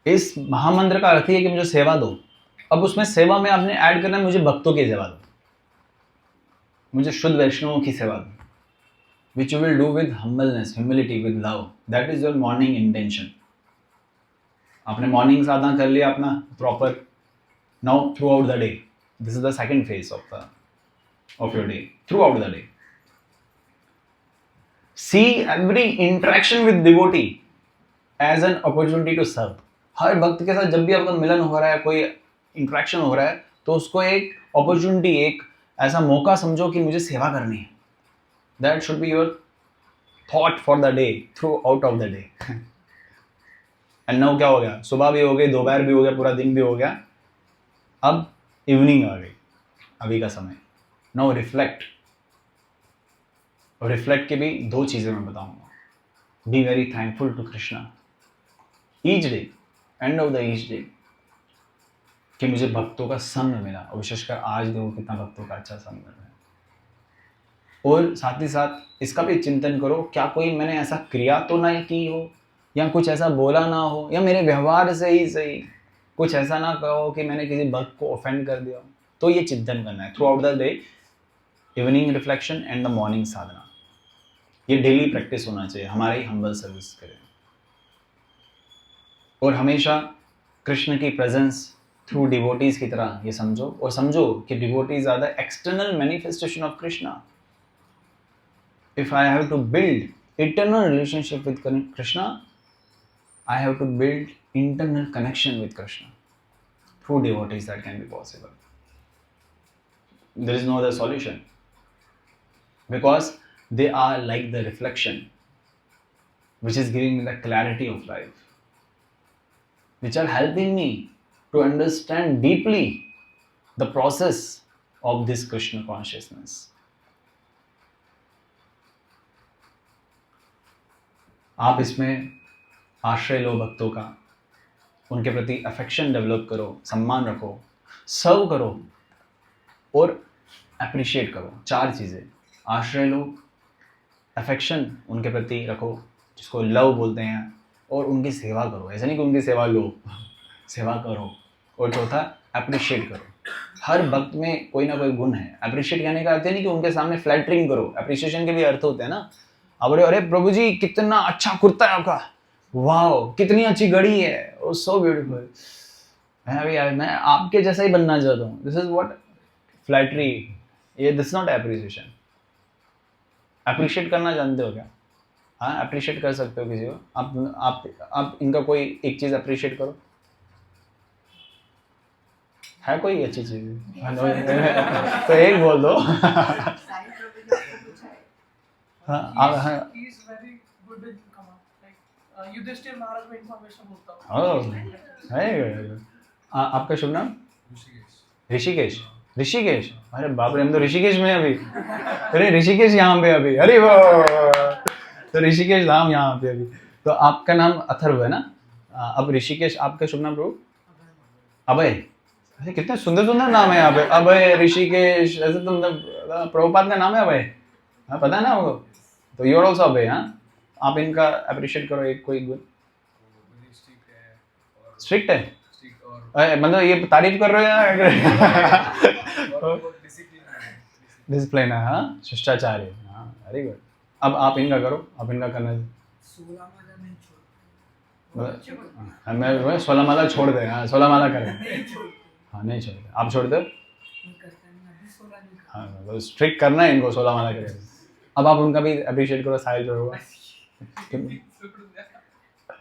इस महामंत्र का अर्थ है कि मुझे सेवा दो। अब उसमें सेवा में आपने ऐड करना है मुझे भक्तों की सेवा दो, मुझे शुद्ध वैष्णवों की सेवा दो, which you will do with humbleness, humility, with love. That is your morning intention. आपने मॉर्निंग साधना कर लिया अपना proper, now through out the day, this is the second phase of your day, throughout the day. See every interaction with devotee as an opportunity to serve. हर भक्त के साथ जब भी आपका मिलन हो रहा है, कोई इंटरेक्शन हो रहा है, तो उसको एक अपॉर्चुनिटी, एक ऐसा मौका समझो कि मुझे सेवा करनी है. That should be your thought for the day, throughout of the day. And now क्या हो गया, सुबह भी हो गई, दोपहर भी हो गया, पूरा दिन भी हो गया, अब इवनिंग आ गई, अभी का समय. Now reflect. और रिफ्लेक्ट के भी दो चीज़ें मैं बताऊंगा. Be very thankful to Krishna each day, end of the each day, कि मुझे भक्तों का संग मिला, और विशेषकर आज देखो कितना भक्तों का अच्छा संग मिल रहा है. और साथ ही साथ इसका भी चिंतन करो, क्या कोई मैंने ऐसा क्रिया तो नहीं की हो, या कुछ ऐसा बोला ना हो, या मेरे व्यवहार से ही सही कुछ ऐसा ना कहो कि मैंने किसी भक्त को ऑफेंड कर दिया हो. तो ये चिंतन करना है throughout the day, evening reflection and the morning साधना. ये डेली प्रैक्टिस होना चाहिए हमारी हम्बल सर्विस के लिए. और हमेशा कृष्ण की प्रेजेंस थ्रू डिवोटीज की तरह ये समझो, और समझो कि devotees are the external manifestation of Krishna. If I have to build eternal relationship with Krishna, I have to build internal connection with Krishna. Through devotees that can be possible. There is no other solution. Because they are like the reflection which is giving me the clarity of life, which are helping me to understand deeply the process of this Krishna consciousness. आप इसमें आश्रय लो भक्तों का, उनके प्रति अफेक्शन डेवलप करो, सम्मान रखो, सर्व करो और अप्रिशिएट करो. 4 चीज़ें, आश्रय लो, अफेक्शन उनके प्रति रखो जिसको लव बोलते हैं, और उनकी सेवा करो. ऐसा नहीं कि उनकी सेवा लो, सेवा करो. और चौथा, अप्रिशिएट करो. हर भक्त में कोई ना कोई गुण है. अप्रिशिएट कहने का अर्थ है नहीं कि उनके सामने फ्लैटरिंग करो. अप्रिशिएशन के भी अर्थ होते हैं ना. अब अरे प्रभु जी कितना अच्छा कुर्ता है आपका, वाह कितनी अच्छी घड़ी है, ओ सो ब्यूटीफुल, मैं आपके जैसा ही बनना चाहता हूँ. This is what flattery. ये दिस नॉट एप्रिसिएशन. अप्रिशिएट करना जानते हो क्या? हाँ, अप्रिशिएट कर सकते हो किसी को. आप इनका कोई एक चीज़ अप्रिशिएट करो. है कोई अच्छी चीज़? तो एक बोल दो. हाँ, he is very good with command. Like Yudhishthir महाराज में information होता है. आपका शुभ नाम? ऋषिकेश. ऋषिकेश, अरे बाप रे, हम तो ऋषिकेश में अभी. अरे ऋषिकेश यहाँ पे अभी, अरे वो तो ऋषिकेश धाम यहाँ पे अभी. तो आपका नाम अथर्व है ना? अब ऋषिकेश, आपका शुभ नाम प्रभु? अभय. अरे कितने सुंदर सुंदर नाम है यहाँ पे. अभय, ऋषिकेश, ऐसे तो मतलब प्रभुपाद का नाम है अभय. हाँ, पता है ना आपको? तो यू आर ऑल्सो अभय. हाँ, आप इनका अप्रिशिएट करो एक कोई गुण. स्ट्रिक्ट है, मतलब ये तारीफ कर रहे हैं. डिसिप्लिन है. हाँ, शिष्टाचार है. हाँ, वेरी गुड. अब आप इनका करो, आप इनका करना है. 16 माला नहीं छोड़. मैं 16 माला छोड़ दे. हाँ, 16 माला करें. हाँ, नहीं छोड़ दे. आप छोड़ दो. हाँ, तो स्ट्रिक्ट करना है इनको, 16 माला करें. अब आप उनका भी अप्रिशिएट करो. साहिल जो होगा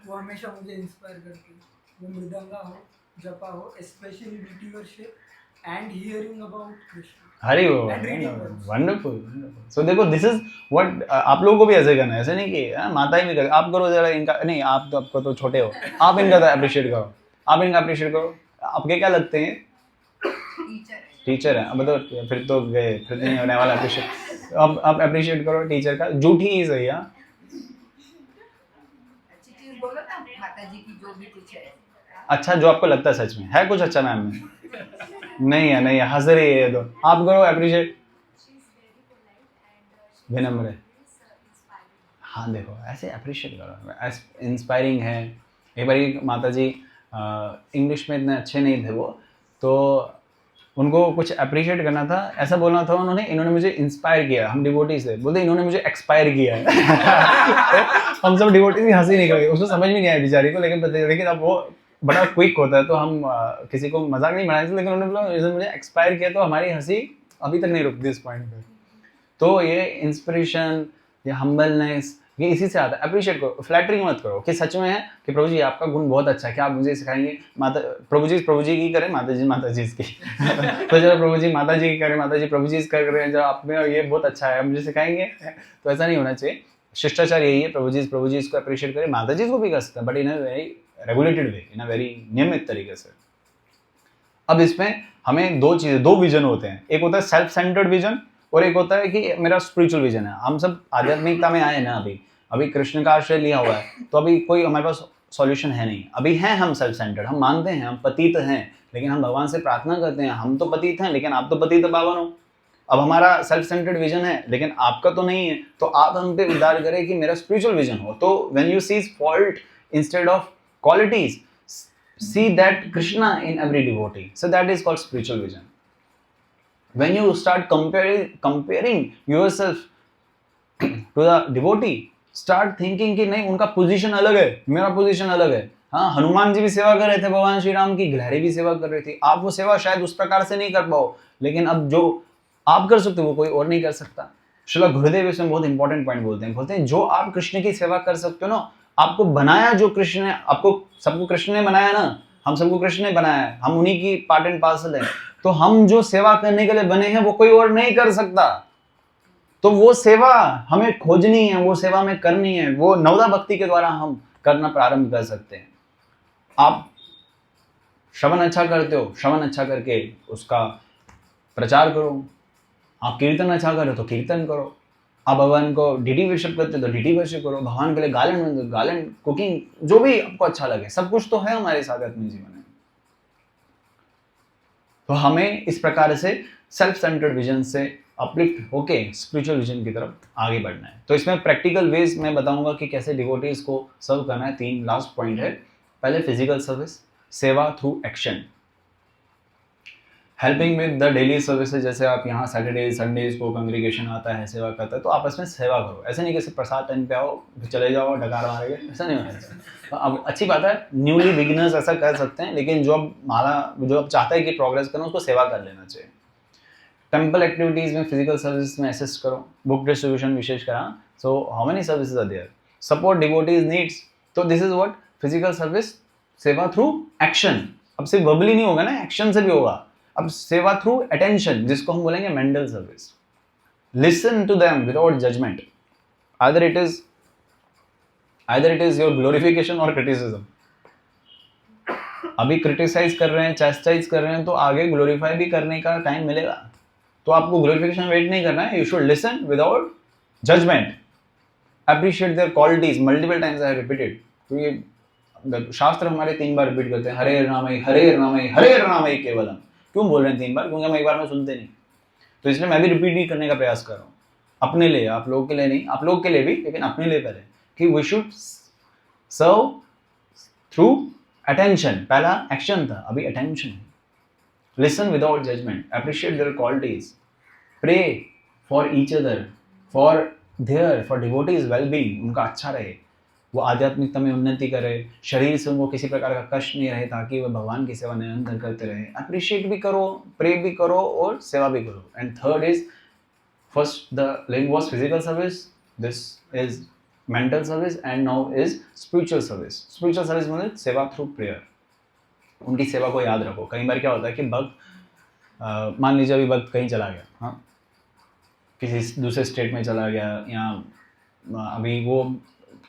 वो हमेशा मुझे इंस्पायर करती है. वो मृदंगा हो, जपा हो, specially receivership and hearing about Krishna. हरी वो वंडरफुल. सो देखो, दिस इज व्हाट आप लोगों को भी ऐसे करना है. ऐसे नहीं कि माता ही भी कर. आप करो जरा इनका. नहीं, आप तो आपको तो छोटे हो, आप इनका अप्रिशिएट करो. आप इनका अप्रिशिएट करो. आपके क्या लगते हैं? टीचर है, अब तो फिर तो गए, फिर नहीं होने वाला अप्रिशिएट। अब अप्रिशिएट करो टीचर का, झूठी ही सही। हाँ अच्छी चीज बोलो ना माता जी की, जो भी कुछ है। अच्छा जो आपको लगता है सच में है कुछ अच्छा मैम में, नहीं है, नहीं है, हंस रही है ये तो। आप करो अप्रिशिएट, विनम्र है। हाँ देखो ऐसे अप्रिशिएट करो, इंस्पायरिंग है। एक बार माता जी इंग्लिश में इतने अच्छे नहीं थे वो, तो उनको कुछ अप्रिशिएट करना था, ऐसा बोलना था उन्होंने, इन्होंने मुझे इंस्पायर किया। हम डिवोटी से बोलते इन्होंने मुझे एक्सपायर किया है। तो हम सब डिवोटी की हंसी निकल गई, उसको समझ में नहीं आया बेचारी को, लेकिन अब वो बड़ा क्विक होता है तो हम किसी को मजाक नहीं बनाए थे, लेकिन उन्होंने बोला इसने मुझे एक्सपायर किया, तो हमारी हंसी अभी तक नहीं रुकती इस पॉइंट पे। तो ये इंस्पिरेशन, ये हम्बलनेस, ये इसी से आता है। अप्रिशिएट करो, फ्लैटरिंग मत करो कि सच में है कि प्रभु जी आपका गुण बहुत अच्छा है, क्या आप मुझे सिखाएंगे। माता प्रभु जी की करें, माता जी इसकी। तो जरा प्रभु जी माता जी की करें, माता जी प्रभु जी कर रहे हैं, जरा आप में ये बहुत अच्छा है, मुझे सिखाएंगे। तो ऐसा नहीं होना चाहिए। शिष्टाचार यही है, प्रभु जी इसको अप्रिशिएट करें, माता जी को भी कर सकते हैं, but in a very regulated way, in a very नियमित तरीके से। अब इसमें हमें दो विजन होते हैं, एक होता है सेल्फ सेंटर्ड विजन और एक होता है कि मेरा स्पिरिचुअल विजन है। हम सब आध्यात्मिकता में आए ना, अभी कृष्ण का आश्रय लिया हुआ है, तो अभी कोई हमारे पास सॉल्यूशन है नहीं। अभी हैं हम सेल्फ सेंटर्ड, हम मानते हैं हम पतित हैं, लेकिन हम भगवान से प्रार्थना करते हैं हम तो पतित हैं, लेकिन आप तो पतित पावन हो। अब हमारा सेल्फ सेंटर्ड विजन है, लेकिन आपका तो नहीं है, तो आप हम पे उद्धार करें कि मेरा स्पिरिचुअल विजन हो। तो when you see fault instead of qualities, see that Krishna in every devotee, so that is called spiritual vision. When you start comparing yourself to the devotee, start thinking कि नहीं उनका पोजीशन अलग है, मेरा पोजीशन अलग है। हाँ, हनुमान जी भी सेवा कर रहे थे भगवान श्री राम की, गिलहरी भी सेवा कर रही थी। आप वो सेवा शायद उस प्रकार से नहीं कर पाओ, लेकिन अब जो आप कर सकते हो वो कोई और नहीं कर सकता। श्रील गुरुदेव इसमें बहुत इंपॉर्टेंट पॉइंट बोलते हैं जो आप कृष्ण की सेवा कर सकते हो ना, आपको बनाया जो कृष्ण ने, आपको सबको कृष्ण ने बनाया ना, हम सबको कृष्ण ने बनाया है, हम उन्हीं की पार्ट एंड पार्सल है। तो हम जो सेवा करने के लिए बने हैं वो कोई और नहीं कर सकता। तो वो सेवा हमें खोजनी है, वो सेवा हमें करनी है, वो नवदा भक्ति के द्वारा हम करना प्रारंभ कर सकते हैं। आप श्रवण अच्छा करते हो, श्रवण अच्छा करके उसका प्रचार करो। आप कीर्तन अच्छा करो तो कीर्तन करो। आप भगवान को डीडी वर्शिप करते तो डीडी वर्शिप करो। भगवान के लिए गालन, कुकिंग, जो भी आपको अच्छा लगे, सब कुछ तो है हमारे साथ आध्यात्मिक जीवन में। तो हमें इस प्रकार से सेल्फ सेंटर्ड विजन से अपलिफ्ट होके स्पिरिचुअल विजन की तरफ आगे बढ़ना है। तो इसमें प्रैक्टिकल वेज मैं बताऊंगा कि कैसे डिवोटीज को सर्व करना है। 3 लास्ट पॉइंट है। पहले फिजिकल सर्विस, सेवा through action, helping with the daily services. जैसे आप यहाँ सैटरडे संडेज को कांग्रीगेशन आता है, सेवा करता है, तो आपस में सेवा करो। ऐसे नहीं कि सिर्फ प्रसाद टाइम पे आओ फिर चले जाओ डकार मारेंगे, ऐसा नहीं होना चाहिए। तो अब अच्छी बात है, न्यूली बिगिनर्स ऐसा कर सकते हैं, लेकिन जो अब चाहता है कि प्रोग्रेस करें उसको सेवा कर लेना चाहिए। टेम्पल एक्टिविटीज में, फिजिकल सर्विस में असिस्ट करो। बुक डिस्ट्रीब्यूशन विशेष करा। So how many services are there? Support devotees needs. तो this is what physical service, सेवा थ्रू एक्शन। अब सिर्फ वर्बली नहीं होगा ना, एक्शन से भी होगा। अब सेवा थ्रू अटेंशन, जिसको हम बोलेंगे mental service. Listen to them without judgement. Either it is your glorification और क्रिटिसिज्म। अभी क्रिटिसाइज कर रहे हैं, चैस्टाइज कर रहे हैं, तो आगे ग्लोरीफाई भी करने का टाइम मिलेगा। तो आपको ग्लोरिफिकेशन वेट नहीं करना है। You should listen without judgement. Appreciate their qualities. Multiple times I repeated. तो ये शास्त्र हमारे 3 बार रिपीट करते हैं, हरे रामय हरे रामय हरे रामय केवलम। क्यों बोल रहे हैं 3 बार? क्योंकि हम एक बार में सुनते नहीं। तो इसलिए मैं भी रिपीट ही करने का प्रयास कर रहा हूँ, अपने लिए, आप लोगों के लिए नहीं, आप लोगों के लिए भी, लेकिन अपने लिए पहले, कि we should serve through attention. पहला एक्शन था, अभी अटेंशन है। Listen without judgement, appreciate their qualities, pray for each other, for devotees wellbeing, उनका अच्छा रहे, वो आध्यात्मिकता में उन्नति करे, शरीर से उनको किसी प्रकार का कष्ट नहीं रहे, ताकि वो भगवान की सेवा निरंतर करते रहे। अप्रिशिएट भी करो, प्रे भी करो और सेवा भी करो। And third is, first the thing was physical service, this is mental service, and now is spiritual service. Spiritual service मतलब सेवा थ्रू प्रेयर। उनकी सेवा को याद रखो। कई बार क्या होता है कि भक्त, मान लीजिए अभी भक्त कहीं चला गया, हाँ, किसी दूसरे स्टेट में चला गया, या अभी वो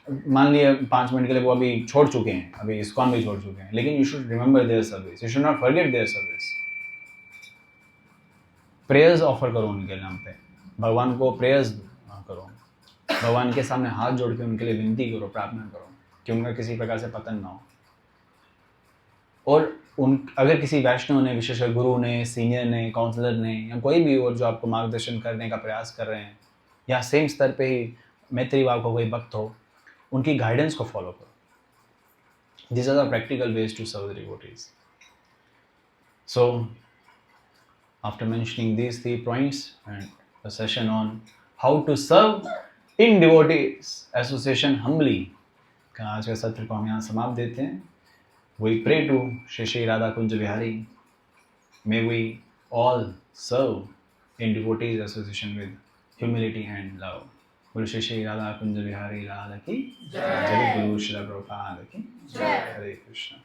मान लिया 5 मिनट के लिए वो अभी छोड़ चुके हैं, अभी इस्कॉन भी छोड़ चुके हैं, लेकिन you should remember their service, you should not forget their service. Prayers offer करो उनके नाम पे, भगवान को प्रेयर्स करो, भगवान के सामने हाथ जोड़ के उनके लिए विनती करो, प्रार्थना करो कि उनका किसी प्रकार से पतन ना हो। और अगर किसी वैष्णव ने, विशेषकर गुरु ने, सीनियर ने, काउंसलर ने या कोई भी और जो आपको मार्गदर्शन करने का प्रयास कर रहे हैं, या सेम स्तर पे ही मैत्री भाव का कोई भक्त हो, उनकी गाइडेंस को फॉलो करो। These are the practical ways to serve the devotees. So, after mentioning these 3 points and the session on how to serve in devotees association humbly, का आज के सत्र को हम यहाँ समाप्त देते हैं। We pray to Shri Shri Radha Kunja Vihari. May we all serve in devotees association with humility and love. बोलो श्री श्री राधा कुंज बिहारी लाल की जय, गुरु श्री प्रभुपाद की जय, हरे कृष्ण।